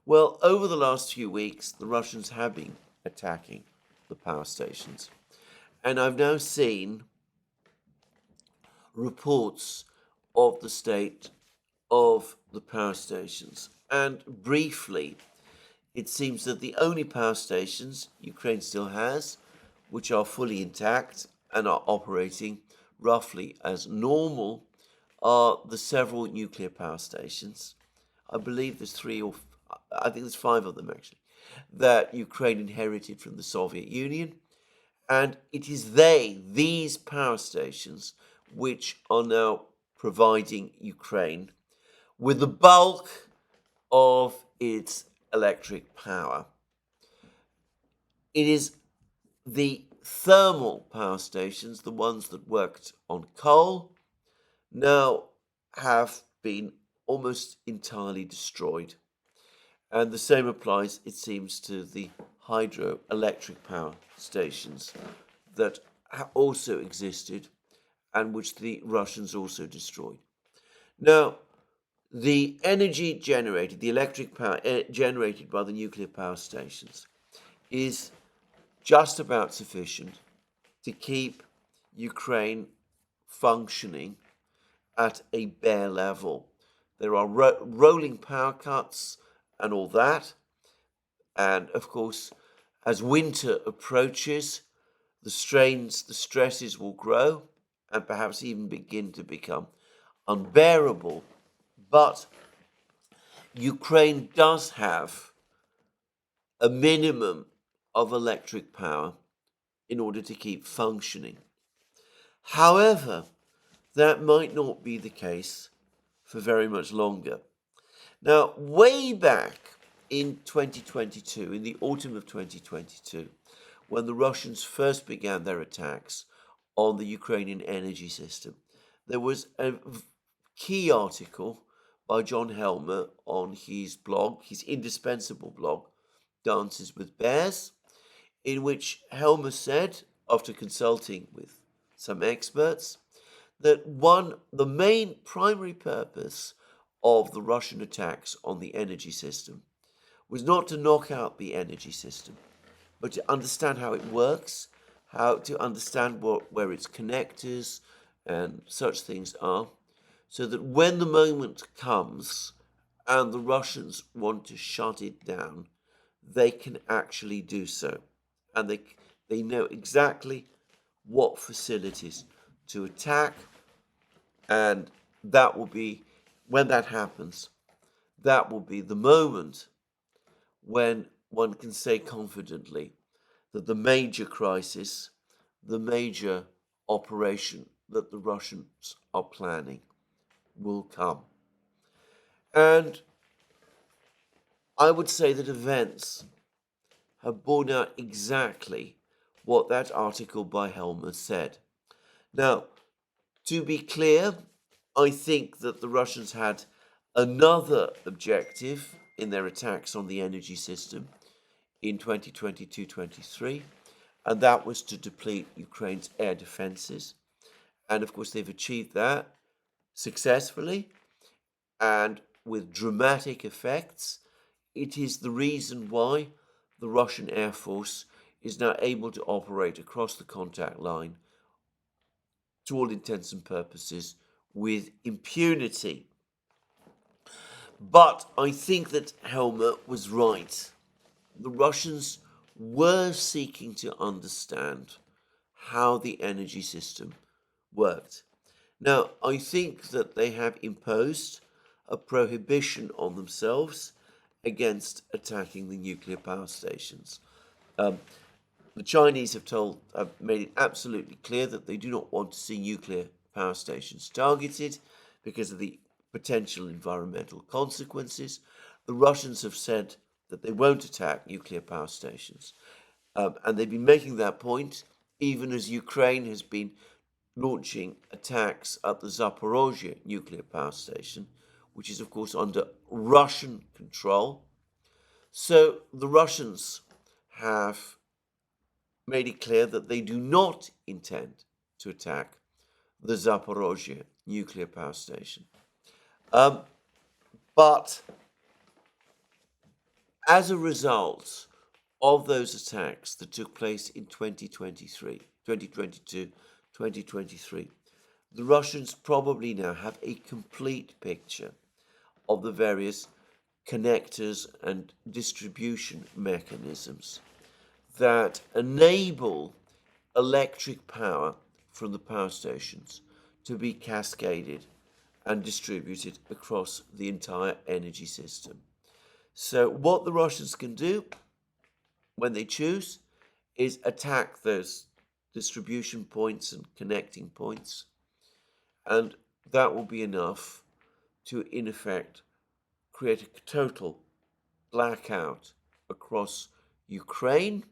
Well, over the last few weeks, the Russians have been attacking the power stations. And I've now seen reports of the state of the power stations. And briefly, it seems that the only power stations Ukraine still has, which are fully intact and are operating roughly as normal, are the several nuclear power stations. I believe there's I think there's 5 of them actually, that Ukraine inherited from the Soviet Union. And it is these power stations, which are now providing Ukraine with the bulk of its electric power. It is the thermal power stations, the ones that worked on coal, now have been almost entirely destroyed. And the same applies, it seems, to the hydroelectric power stations that also existed and which the Russians also destroyed. Now, the energy generated, the electric power generated by the nuclear power stations is just about sufficient to keep Ukraine functioning at a bare level. There are rolling power cuts and all that. And of course, as winter approaches, the stresses will grow and perhaps even begin to become unbearable. But Ukraine does have a minimum of electric power in order to keep functioning. However, that might not be the case for very much longer. Now, way back in 2022, in the autumn of 2022, when the Russians first began their attacks on the Ukrainian energy system, there was a key article by John Helmer on his blog, his indispensable blog, Dances with Bears, in which Helmer said, after consulting with some experts, that the main primary purpose of the Russian attacks on the energy system was not to knock out the energy system, but to understand how it works, how to understand where its connectors and such things are, so that when the moment comes and the Russians want to shut it down, they can actually do so. And they know exactly what facilities to attack, and that will be, when that happens, that will be the moment when one can say confidently that the major crisis, the major operation that the Russians are planning will come. And I would say that events have borne out exactly what that article by Helmer said. Now, to be clear, I think that the Russians had another objective in their attacks on the energy system in 2022-23, and that was to deplete Ukraine's air defenses And of course, they've achieved that successfully and with dramatic effects. It is the reason why the Russian Air Force is now able to operate across the contact line, to all intents and purposes, with impunity. But I think that Helmer was right. The Russians were seeking to understand how the energy system worked. Now, I think that they have imposed a prohibition on themselves against attacking the nuclear power stations. The Chinese have made it absolutely clear that they do not want to see nuclear power stations targeted because of the potential environmental consequences. The Russians have said that they won't attack nuclear power stations. And they've been making that point even as Ukraine has been launching attacks at the Zaporozhye nuclear power station, which is, of course, under Russian control. So the Russians have made it clear that they do not intend to attack the Zaporozhye nuclear power station. But as a result of those attacks that took place in 2022, 2023, the Russians probably now have a complete picture of the various connectors and distribution mechanisms that enable electric power from the power stations to be cascaded and distributed across the entire energy system. So what the Russians can do when they choose is attack those distribution points and connecting points, and that will be enough to, in effect, create a total blackout across Ukraine,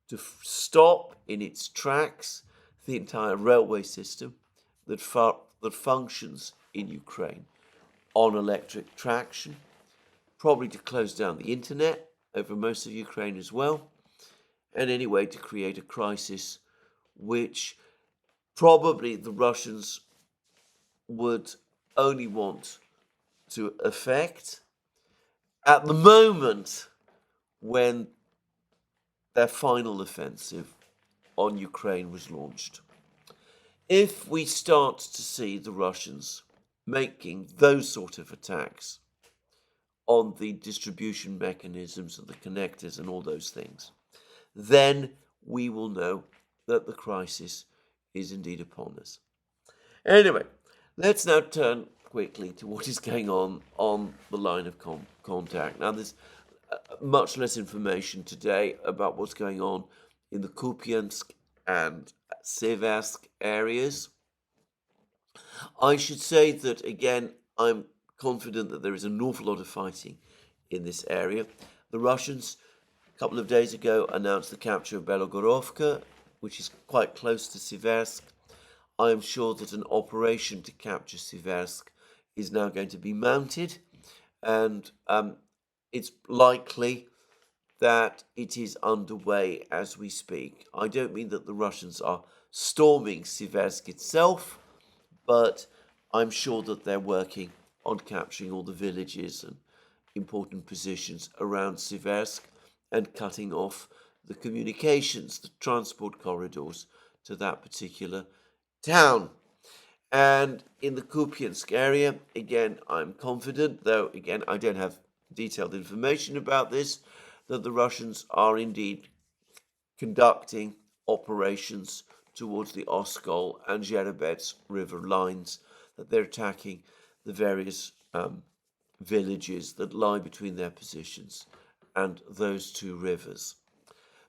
to stop in its tracks the entire railway system that functions in Ukraine on electric traction, probably to close down the internet over most of Ukraine as well, and anyway to create a crisis which probably the Russians would only want to affect at the moment when their final offensive on Ukraine was launched. If we start to see the Russians making those sort of attacks on the distribution mechanisms and the connectors and all those things, then we will know that the crisis is indeed upon us. Anyway, let's now turn quickly to what is going on the line of contact. Now, there's much less information today about what's going on in the Kupiansk and Seversk areas. I should say that, again, I'm confident that there is an awful lot of fighting in this area. The Russians, a couple of days ago, announced the capture of Belogorovka, which is quite close to Seversk. I am sure that an operation to capture Seversk is now going to be mounted, and it's likely that it is underway as we speak. I don't mean that the Russians are storming Seversk itself, but I'm sure that they're working on capturing all the villages and important positions around Seversk and cutting off the communications, the transport corridors to that particular town. And in the Kupiansk area, again, I'm confident, though, again, I don't have detailed information about this, that the Russians are indeed conducting operations towards the Oskol and Zherebets river lines, that they're attacking the various villages that lie between their positions and those two rivers.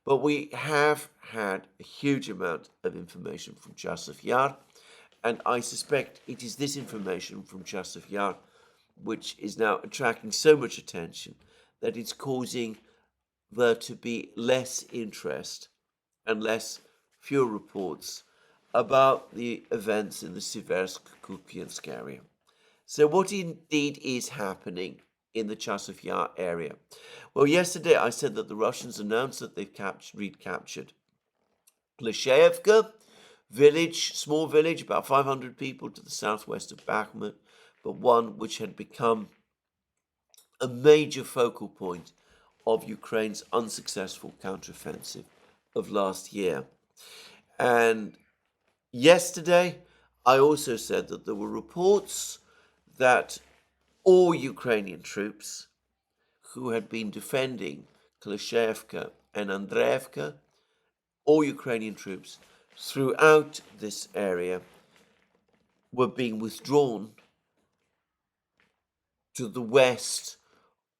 But we have had a huge amount of information from Chasov Yar, and I suspect it is this information from Chasov Yar which is now attracting so much attention that it's causing there to be less interest and fewer reports about the events in the Seversk-Kupiansk area. So what indeed is happening in the Chasov Yar area? Well, yesterday I said that the Russians announced that they've recaptured Klishevka, village, small village, about 500 people to the southwest of Bakhmut, but one which had become a major focal point of Ukraine's unsuccessful counteroffensive of last year. And yesterday, I also said that there were reports that all Ukrainian troops who had been defending Klishevka and Andreevka, all Ukrainian troops throughout this area were being withdrawn to the west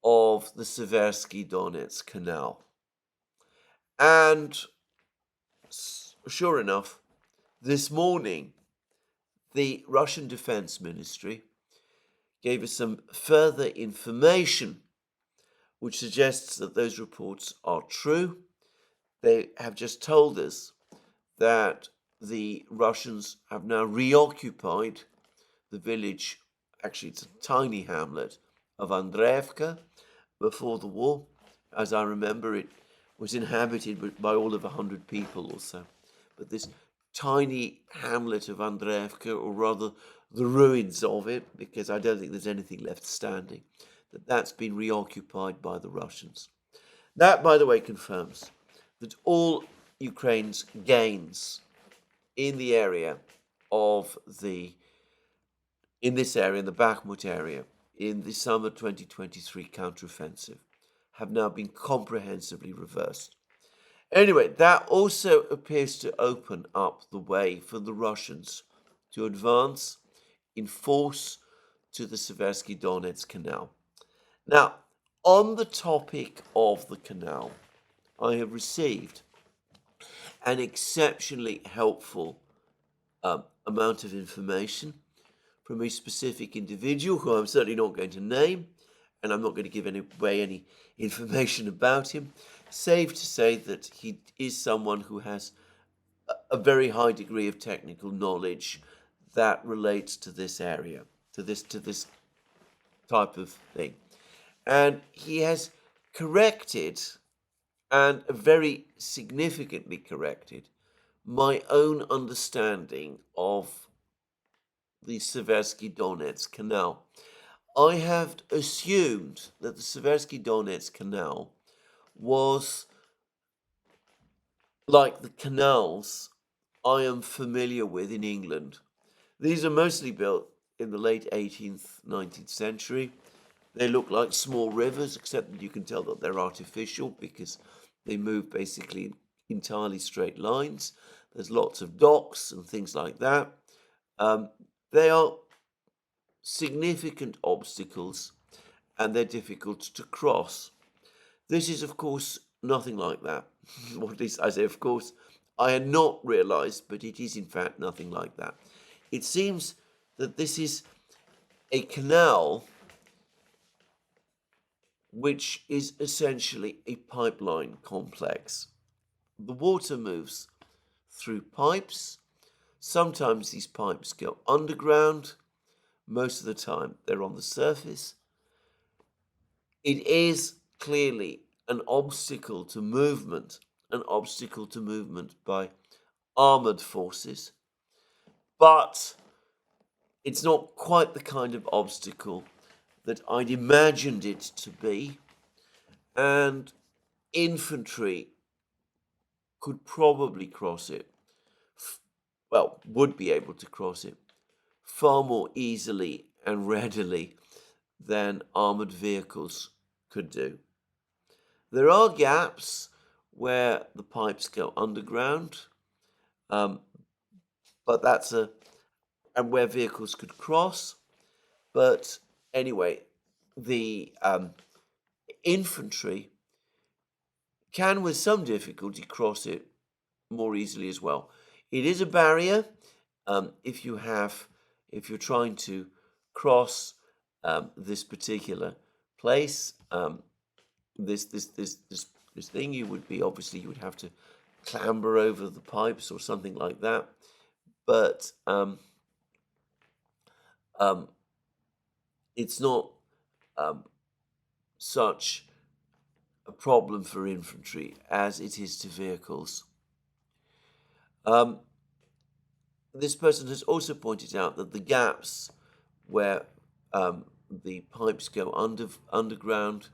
of the Seversky Donets canal. And sure enough, this morning, the Russian Defense Ministry gave us some further information which suggests that those reports are true. They have just told us that the Russians have now reoccupied the village, actually it's a tiny hamlet, of Andreevka. Before the war, as I remember, it was inhabited by all of 100 people or so. But this tiny hamlet of Andreevka, or rather the ruins of it, because I don't think there's anything left standing, that's been reoccupied by the Russians. That, by the way, confirms that all Ukraine's gains in the area of in this area, in the Bakhmut area, in the summer 2023 counteroffensive, have now been comprehensively reversed. Anyway, that also appears to open up the way for the Russians to advance in force to the Seversky Donets canal. Now, on the topic of the canal, I have received an exceptionally helpful amount of information from a specific individual who I'm certainly not going to name, and I'm not going to give away any information about him, save to say that he is someone who has a very high degree of technical knowledge that relates to this area, to this type of thing. And he has corrected, and very significantly corrected, my own understanding of the Seversky Donets canal. I have assumed that the Seversky Donets canal was like the canals I am familiar with in England. These are mostly built in the late 18th, 19th century. They look like small rivers, except that you can tell that they're artificial because they move basically entirely straight lines. There's lots of docks and things like that. They are significant obstacles and they're difficult to cross. This is, of course, nothing like that. Or at least I say, of course, I had not realized, but it is in fact nothing like that. It seems that this is a canal which is essentially a pipeline complex. The water moves through pipes. Sometimes these pipes go underground. Most of the time they're on the surface. It is clearly an obstacle to movement by armored forces, but it's not quite the kind of obstacle that I'd imagined it to be, and infantry could probably cross it, would be able to cross it far more easily and readily than armored vehicles could do. There are gaps where the pipes go underground, but and where vehicles could cross. But anyway, the infantry can, with some difficulty, cross it more easily as well. It is a barrier if you're trying to cross this particular place. This thing, you would have to clamber over the pipes or something like that. But it's not such a problem for infantry as it is to vehicles. this person has also pointed out that the gaps where the pipes go underground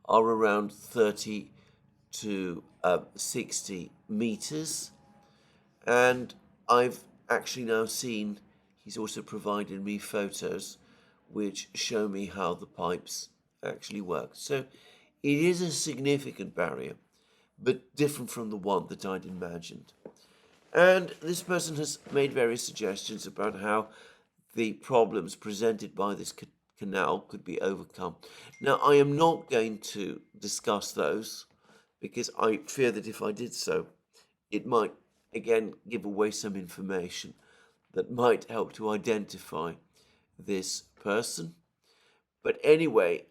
are around 30 to 60 meters. And I've actually now seen, he's also provided me photos which show me how the pipes actually work. So it is a significant barrier, but different from the one that I'd imagined. And this person has made various suggestions about how the problems presented by this canal could be overcome. Now, I am not going to discuss those because I fear that if I did so, it might again give away some information that might help to identify this person. But anyway,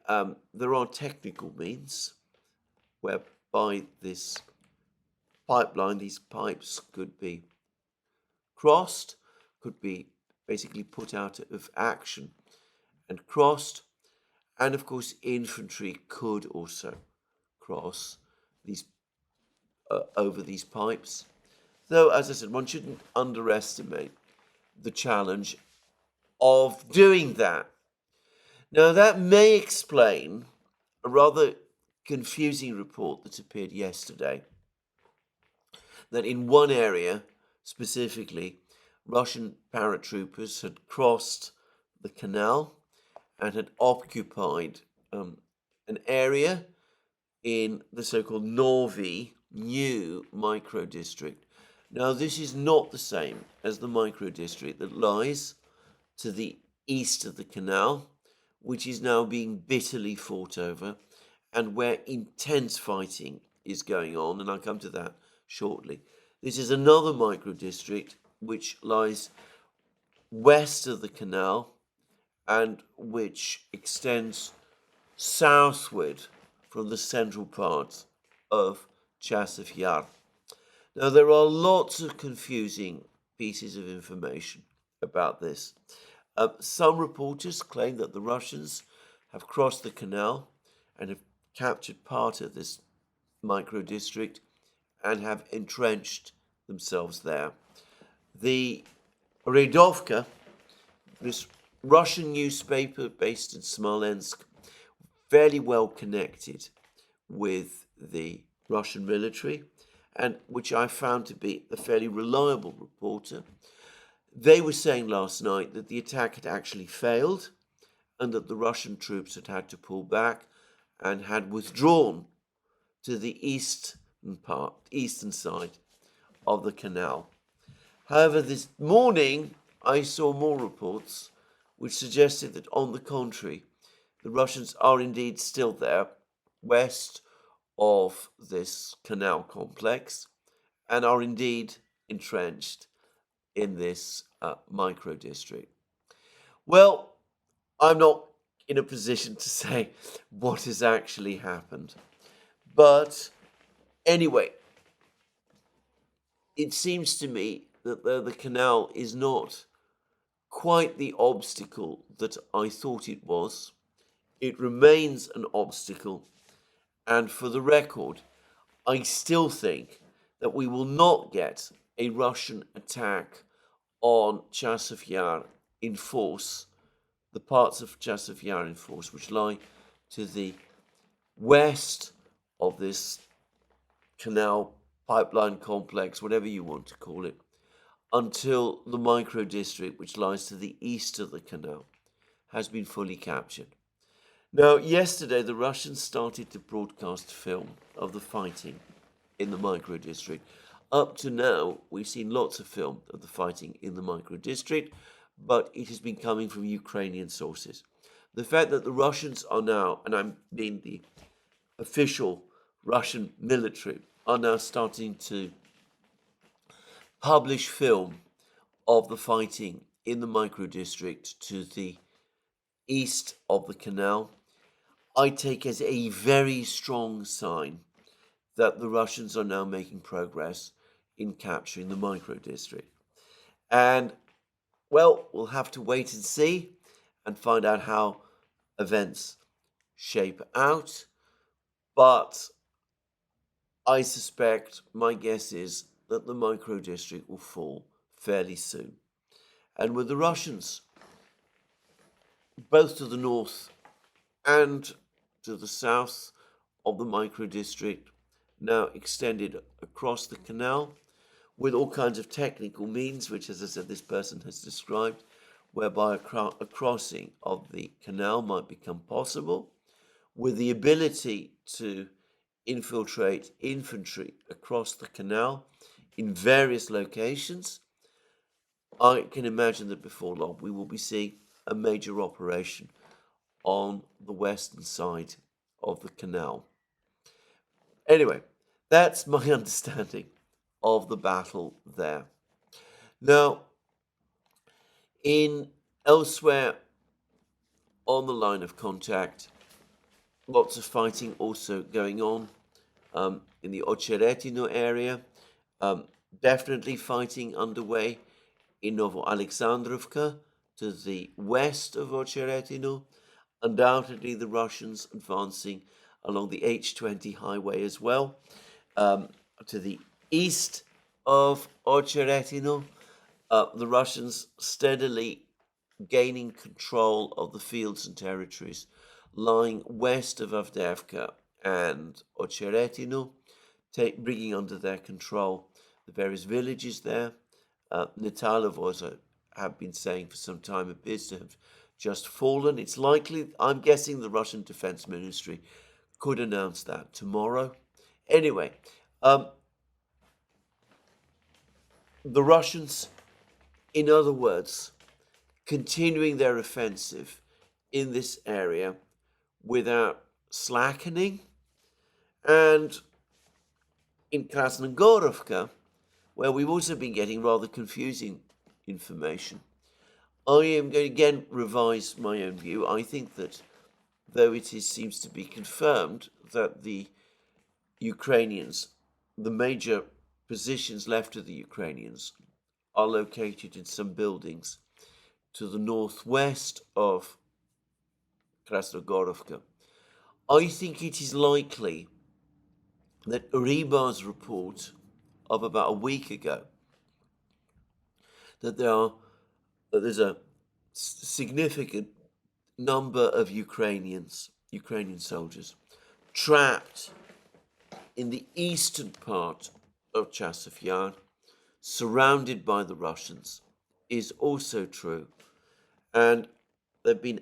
there are technical means whereby this pipeline, these pipes could be crossed, could be basically put out of action and crossed. And of course, infantry could also cross these over these pipes. Though, as I said, one shouldn't underestimate the challenge of doing that. Now, that may explain a rather confusing report that appeared yesterday, that in one area specifically, Russian paratroopers had crossed the canal and had occupied an area in the so-called Novi new micro-district. Now, this is not the same as the micro-district that lies to the east of the canal, which is now being bitterly fought over and where intense fighting is going on, and I'll come to that shortly. This is another micro-district which lies west of the canal and which extends southward from the central part of Chasov Yar. Now, there are lots of confusing pieces of information about this. Some reporters claim that the Russians have crossed the canal and have captured part of this micro-district and have entrenched themselves there. The Redovka, this Russian newspaper based in Smolensk, fairly well connected with the Russian military, and which I found to be a fairly reliable reporter. They were saying last night that the attack had actually failed and that the Russian troops had had to pull back and had withdrawn to the eastern side of the canal. However, this morning I saw more reports which suggested that, on the contrary, the Russians are indeed still there, west of this canal complex, and are indeed entrenched in this micro-district. Well, I'm not in a position to say what has actually happened. But anyway, it seems to me that the canal is not quite the obstacle that I thought it was. It remains an obstacle. And for the record, I still think that we will not get a Russian attack on Chasov Yar in force, the parts of Chasov Yar in force, which lie to the west of this canal pipeline complex, whatever you want to call it, until the micro-district, which lies to the east of the canal, has been fully captured. Now, yesterday, the Russians started to broadcast film of the fighting in the micro-district. Up to now, we've seen lots of film of the fighting in the micro-district, but it has been coming from Ukrainian sources. The fact that the Russians are now, and I mean the official Russian military, are now starting to publish film of the fighting in the micro-district to the east of the canal, I take as a very strong sign that the Russians are now making progress in capturing the micro-district. And, well, we'll have to wait and see and find out how events shape out. But I suspect, my guess is, that the micro-district will fall fairly soon. And with the Russians, both to the north and to the south of the micro-district, now extended across the canal, with all kinds of technical means, which, as I said, this person has described, whereby a crossing of the canal might become possible, with the ability to infiltrate infantry across the canal in various locations. I can imagine that before long we will be seeing a major operation on the western side of the canal. Anyway, that's my understanding of the battle there. Now, elsewhere on the line of contact, lots of fighting also going on in the Ocheretino area. Definitely fighting underway in Novo-Alexandrovka to the west of Ocheretino. Undoubtedly, the Russians advancing along the H20 highway as well. To the east of Ocheretino, the Russians steadily gaining control of the fields and territories lying west of Avdiivka and Ocheretino, bringing under their control the various villages there. Netalov, as I have been saying for some time, appears to have just fallen. It's likely, I'm guessing the Russian Defense Ministry could announce that tomorrow. Anyway, the Russians, in other words, continuing their offensive in this area without slackening. And in Krasnogorovka, where we've also been getting rather confusing information, I am going to again revise my own view. I think that though seems to be confirmed that the Ukrainians, the major positions left of the Ukrainians, are located in some buildings to the northwest of Krasnogorovka. I think it is likely that Uribar's report of about a week ago that there's a significant number of Ukrainian soldiers trapped in the eastern part of Chasov Yar, surrounded by the Russians, is also true. And there have been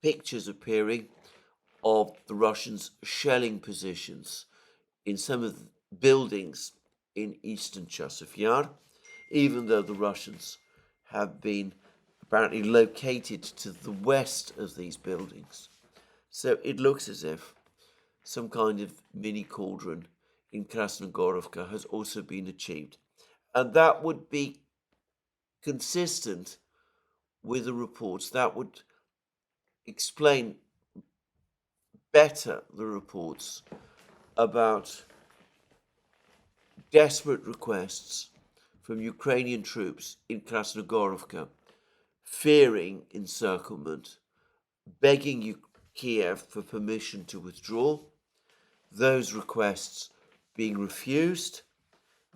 pictures appearing of the Russians shelling positions in some of the buildings in eastern Chasov Yar, even though the Russians have been apparently located to the west of these buildings. So it looks as if some kind of mini cauldron in Krasnogorovka has also been achieved. And that would be consistent with the reports. That would explain better the reports about desperate requests from Ukrainian troops in Krasnogorovka, fearing encirclement, begging Kiev for permission to withdraw, those requests being refused,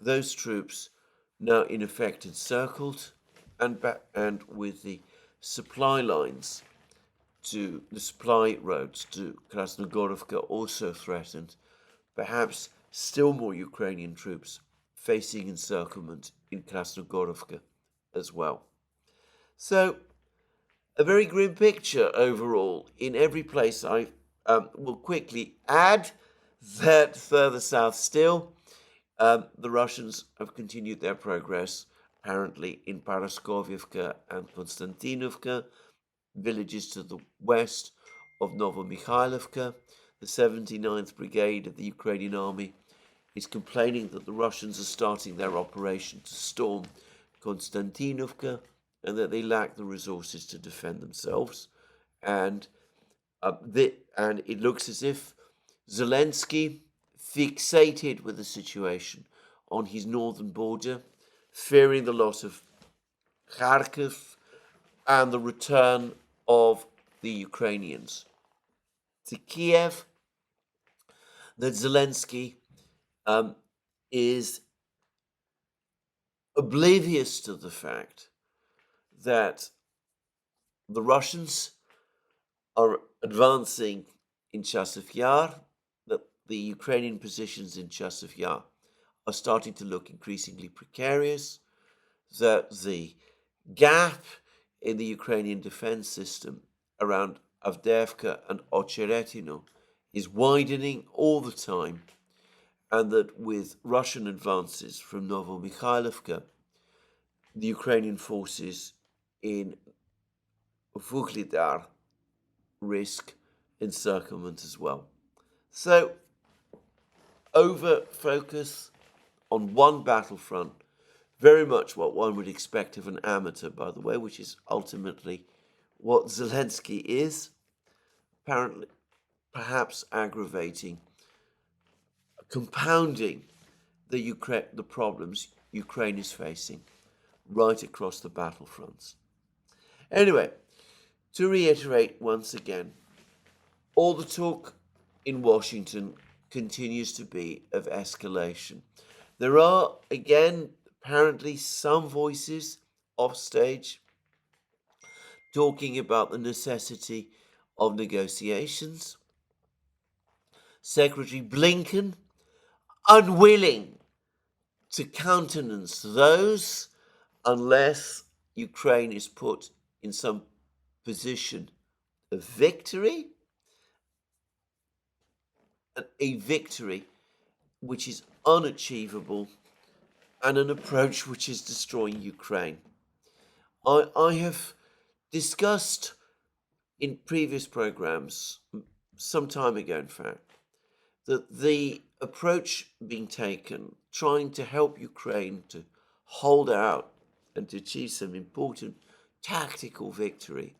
those troops now in effect encircled, and with the supply lines to the supply roads to Krasnogorovka also threatened, perhaps still more Ukrainian troops facing encirclement in Krasnogorovka as well. So, a very grim picture overall in every place. I will quickly add that further south still, the Russians have continued their progress, apparently in Paraskovyevka and Konstantinovka, villages to the west of Novomikhailovka. The 79th Brigade of the Ukrainian Army is complaining that the Russians are starting their operation to storm Konstantinovka and that they lack the resources to defend themselves. And it looks as if Zelensky, fixated with the situation on his northern border, fearing the loss of Kharkiv and the return of the Ukrainians to Kiev, that Zelensky is oblivious to the fact that the Russians are advancing in Chasov Yar, that the Ukrainian positions in Chasov Yar are starting to look increasingly precarious, that the gap in the Ukrainian defense system around Avdiivka and Ocheretino is widening all the time, and that with Russian advances from Novomikhailivka, the Ukrainian forces in Vuhledar risk encirclement as well. So, over focus on one battlefront, very much what one would expect of an amateur, by the way, which is ultimately what Zelensky is, apparently perhaps aggravating, compounding the problems Ukraine is facing right across the battlefronts. Anyway, to reiterate once again, all the talk in Washington continues to be of escalation. There are, again, apparently some voices off stage talking about the necessity of negotiations. Secretary Blinken, unwilling to countenance those unless Ukraine is put in some position of victory, a victory which is unachievable and an approach which is destroying Ukraine. I have discussed in previous programs, some time ago in fact, that the approach being taken, trying to help Ukraine to hold out and to achieve some important tactical victory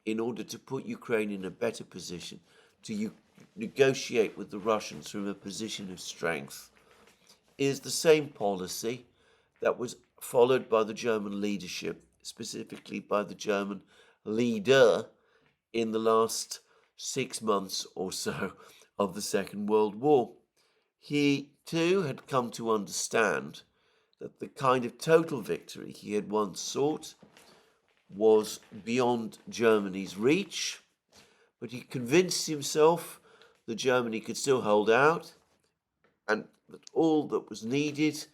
in order to put Ukraine in a better position to negotiate with the Russians from a position of strength, is the same policy that was followed by the German leadership, specifically by the German leader in the last 6 months or so of the Second World War. He too had come to understand that the kind of total victory he had once sought was beyond Germany's reach, but he convinced himself that Germany could still hold out, and that all that was needed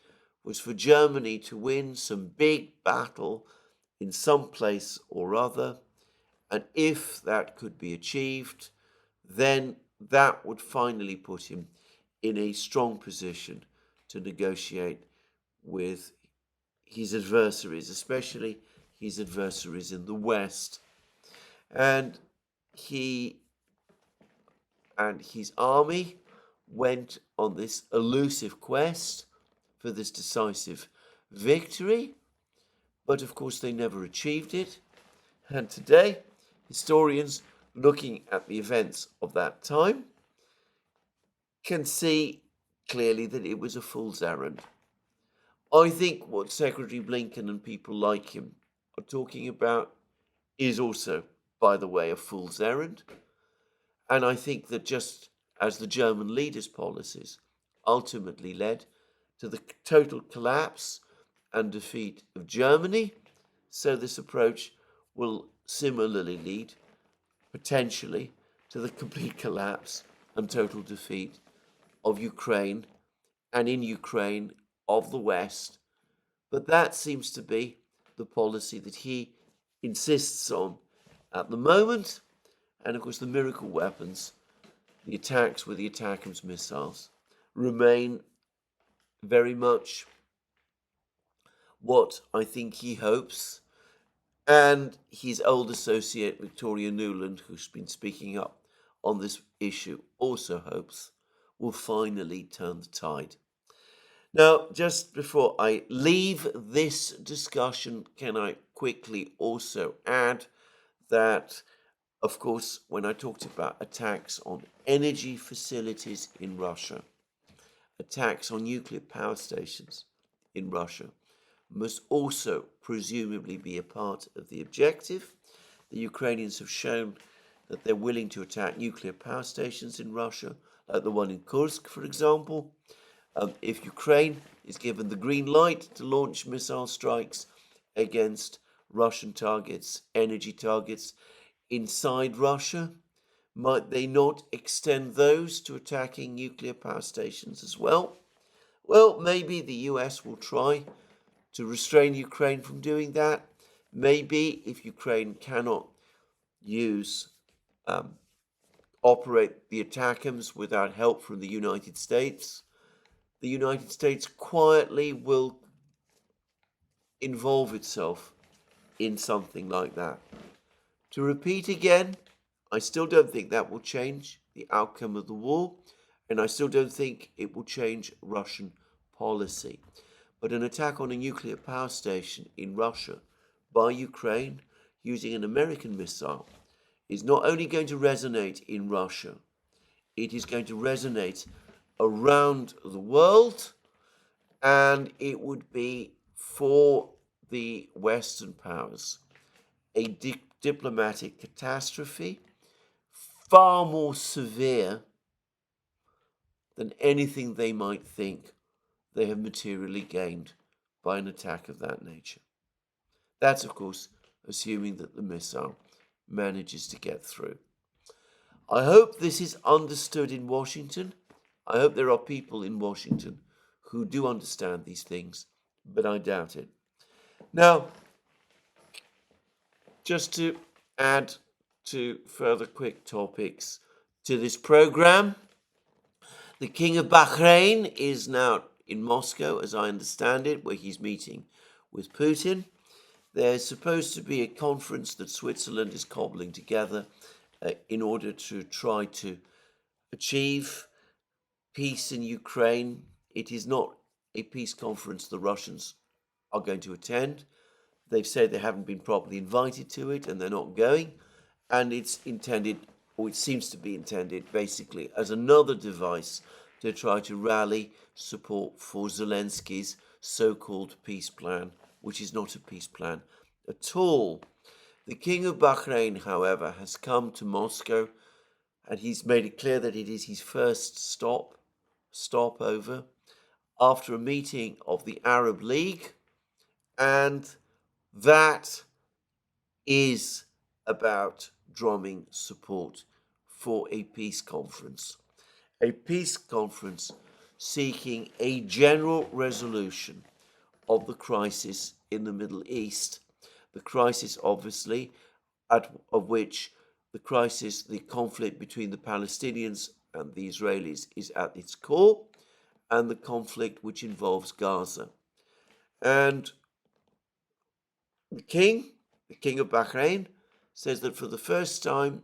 was for Germany to win some big battle in some place or other, and if that could be achieved, then that would finally put him in a strong position to negotiate with his adversaries, especially his adversaries in the West. And he and his army went on this elusive quest for this decisive victory, but of course they never achieved it. And today, historians looking at the events of that time can see clearly that it was a fool's errand. I think what Secretary Blinken and people like him are talking about is also, by the way, a fool's errand. And I think that just as the German leaders' policies ultimately led to the total collapse and defeat of Germany, so this approach will similarly lead, potentially, to the complete collapse and total defeat of Ukraine, and in Ukraine, of the West. But that seems to be the policy that he insists on at the moment. And of course, the miracle weapons, the attacks with the ATACMS missiles, remain very much what I think he hopes, and his old associate Victoria Nuland, who's been speaking up on this issue, also hopes will finally turn the tide. Now, just before I leave this discussion, can I quickly also add that, of course, when I talked about attacks on energy facilities in Russia, attacks on nuclear power stations in Russia must also presumably be a part of the objective. The Ukrainians have shown that they're willing to attack nuclear power stations in Russia, like the one in Kursk, for example, If Ukraine is given the green light to launch missile strikes against Russian targets, energy targets inside Russia, might they not extend those to attacking nuclear power stations as well? Well, maybe the US will try to restrain Ukraine from doing that. Maybe if Ukraine cannot operate the ATACMS without help from the United States quietly will involve itself in something like that. To repeat again, I still don't think that will change the outcome of the war, and I still don't think it will change Russian policy. But an attack on a nuclear power station in Russia by Ukraine using an American missile is not only going to resonate in Russia, it is going to resonate around the world, and it would be for the Western powers a diplomatic catastrophe far more severe than anything they might think they have materially gained by an attack of that nature. That's, of course, assuming that the missile manages to get through. I hope this is understood in Washington. I hope there are people in Washington who do understand these things, but I doubt it. Now, just to add to further quick topics to this program, the King of Bahrain is now in Moscow, as I understand it, where he's meeting with Putin. There's supposed to be a conference that Switzerland is cobbling together in order to try to achieve peace in Ukraine. It is not a peace conference the Russians are going to attend. They've said they haven't been properly invited to it and they're not going. And it's intended, or it seems to be intended, basically as another device to try to rally support for Zelensky's so-called peace plan, which is not a peace plan at all. The King of Bahrain, however, has come to Moscow, and he's made it clear that it is his first stopover after a meeting of the Arab League, and that is about drumming support for a peace conference. A peace conference seeking a general resolution of the crisis in the Middle East. The crisis, obviously, of which the conflict between the Palestinians and the Israelis is at its core, and the conflict which involves Gaza. And the king of Bahrain, says that for the first time,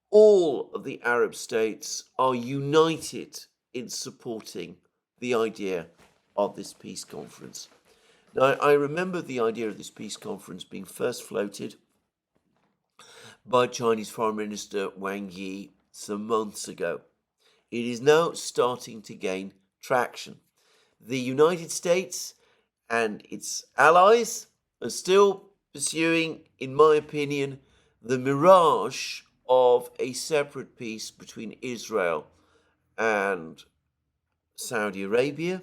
all of the Arab states are united in supporting the idea of this peace conference. Now, I remember the idea of this peace conference being first floated by Chinese Foreign Minister Wang Yi some months ago. It is now starting to gain traction. The United States and its allies are still pursuing, in my opinion, the mirage of a separate peace between Israel and Saudi Arabia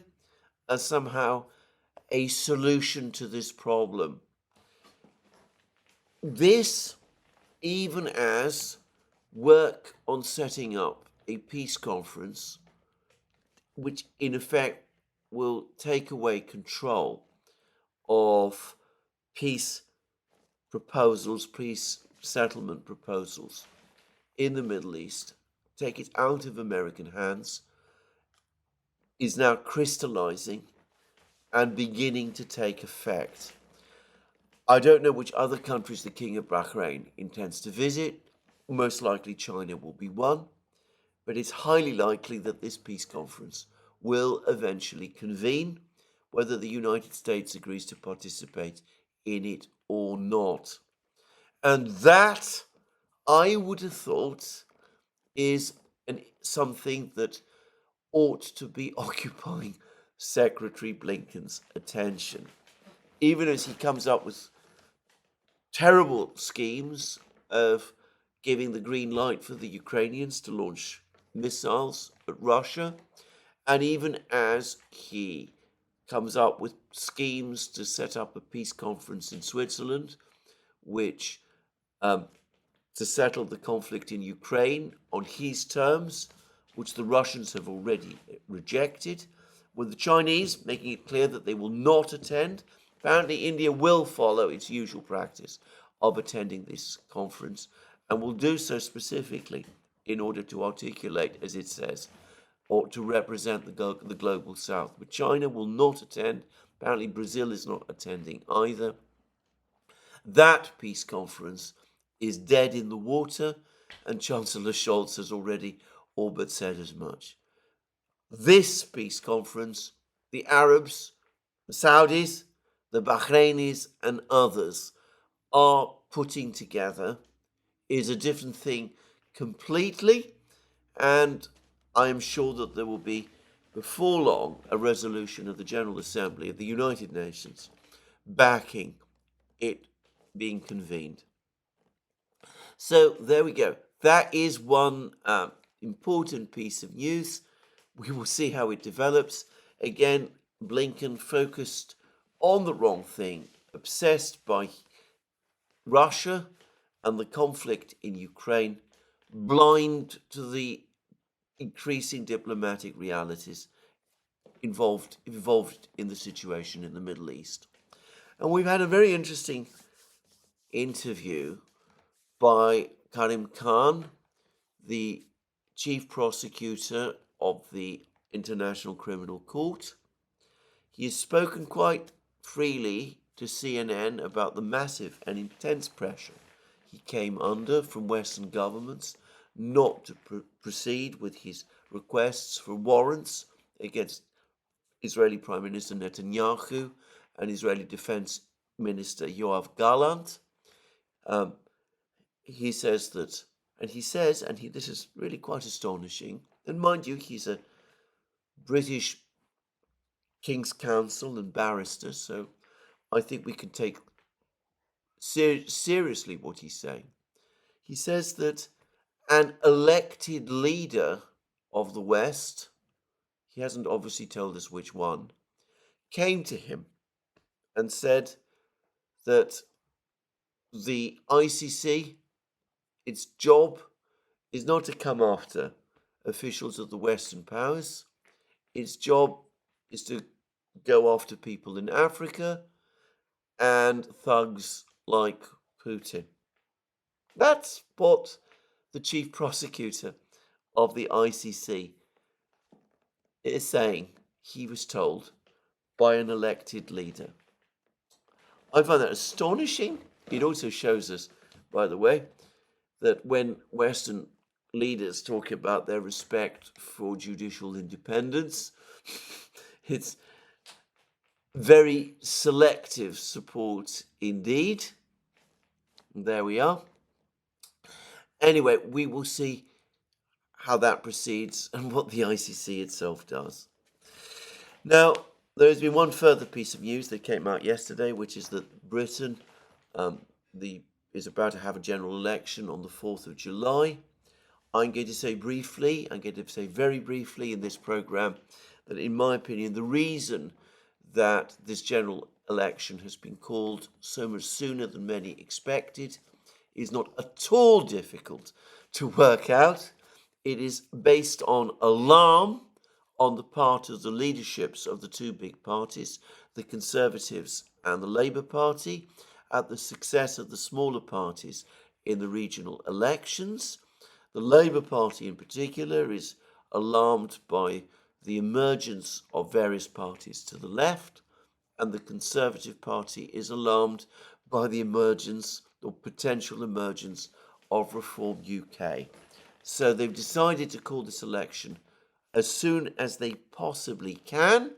as somehow a solution to this problem. This, even as work on setting up a peace conference, which in effect will take away control of peace proposals, peace settlement proposals in the Middle East, take it out of American hands, is now crystallizing and beginning to take effect. I don't know which other countries the King of Bahrain intends to visit. Most likely China will be one, but it's highly likely that this peace conference will eventually convene, whether the United States agrees to participate in it or not. And that, I would have thought, is something that ought to be occupying Secretary Blinken's attention. Even as he comes up with terrible schemes of giving the green light for the Ukrainians to launch missiles at Russia, And even as he comes up with schemes to set up a peace conference in Switzerland, which to settle the conflict in Ukraine on his terms, which the Russians have already rejected, with the Chinese making it clear that they will not attend. Apparently, India will follow its usual practice of attending this conference and will do so specifically in order to articulate, as it says, or to represent the global south. But China will not attend. Apparently, Brazil is not attending either. That peace conference is dead in the water, and Chancellor Scholz has already all but said as much. This peace conference, the Arabs, the Saudis, the Bahrainis, and others are putting together is a different thing completely, and I am sure that there will be, before long, a resolution of the General Assembly of the United Nations backing it being convened. So there we go. That is one important piece of news. We will see how it develops. Again, Blinken focused on the wrong thing, obsessed by Russia and the conflict in Ukraine, blind to the increasing diplomatic realities involved in the situation in the Middle East. And we've had a very interesting interview by Karim Khan, the chief prosecutor of the International Criminal Court. He has spoken quite freely to CNN about the massive and intense pressure he came under from Western governments not to proceed with his requests for warrants against Israeli Prime Minister Netanyahu and Israeli Defense Minister Yoav Gallant. He says that, this is really quite astonishing, and mind you, he's a British King's Counsel and barrister, so I think we can take seriously what he's saying. He says that an elected leader of the West, he hasn't obviously told us which one, came to him and said that the ICC, its job is not to come after officials of the Western powers. Its job is to go after people in Africa and thugs like Putin. That's what the chief prosecutor of the ICC is saying he was told by an elected leader. I find that astonishing. It also shows us, by the way, that when Western leaders talk about their respect for judicial independence, it's very selective support indeed. There we are. Anyway, we will see how that proceeds and what the ICC itself does. Now, there has been one further piece of news that came out yesterday, which is that Britain is about to have a general election on the 4th of July. I'm going to say very briefly in this program that, in my opinion, the reason that this general election has been called so much sooner than many expected is not at all difficult to work out. It is based on alarm on the part of the leaderships of the two big parties, the Conservatives and the Labour Party, at the success of the smaller parties in the regional elections. The Labour Party in particular is alarmed by the emergence of various parties to the left, and the Conservative Party is alarmed by the emergence or potential emergence of Reform UK. So they've decided to call this election as soon as they possibly can,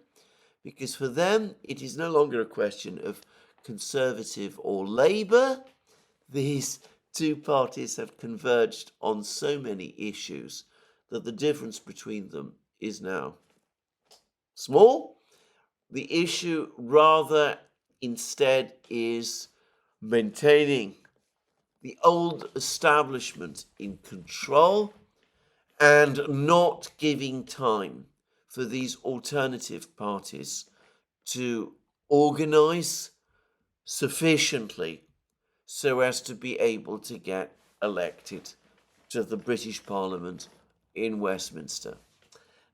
because for them it is no longer a question of Conservative or Labour. These two parties have converged on so many issues that the difference between them is now small. The issue rather instead is maintaining the old establishment in control and not giving time for these alternative parties to organise sufficiently so as to be able to get elected to the British Parliament in Westminster.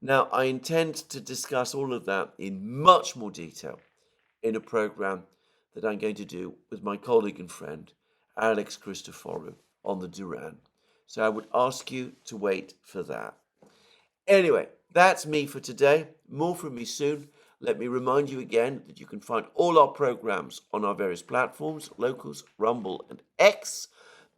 Now, I intend to discuss all of that in much more detail in a programme that I'm going to do with my colleague and friend, Alex Christoforou, on the Duran. So I would ask you to wait for that. Anyway, that's me for today. More from me soon. Let me remind you again that you can find all our programs on our various platforms, Locals, Rumble, and X.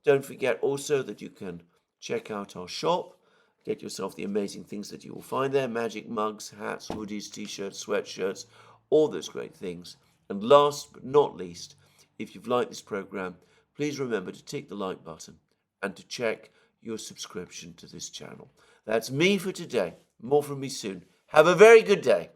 Don't forget also that you can check out our shop. Get yourself the amazing things that you will find there. Magic mugs, hats, hoodies, t-shirts, sweatshirts, all those great things. And last but not least, if you've liked this program, please remember to tick the like button and to check your subscription to this channel. That's me for today. More from me soon. Have a very good day.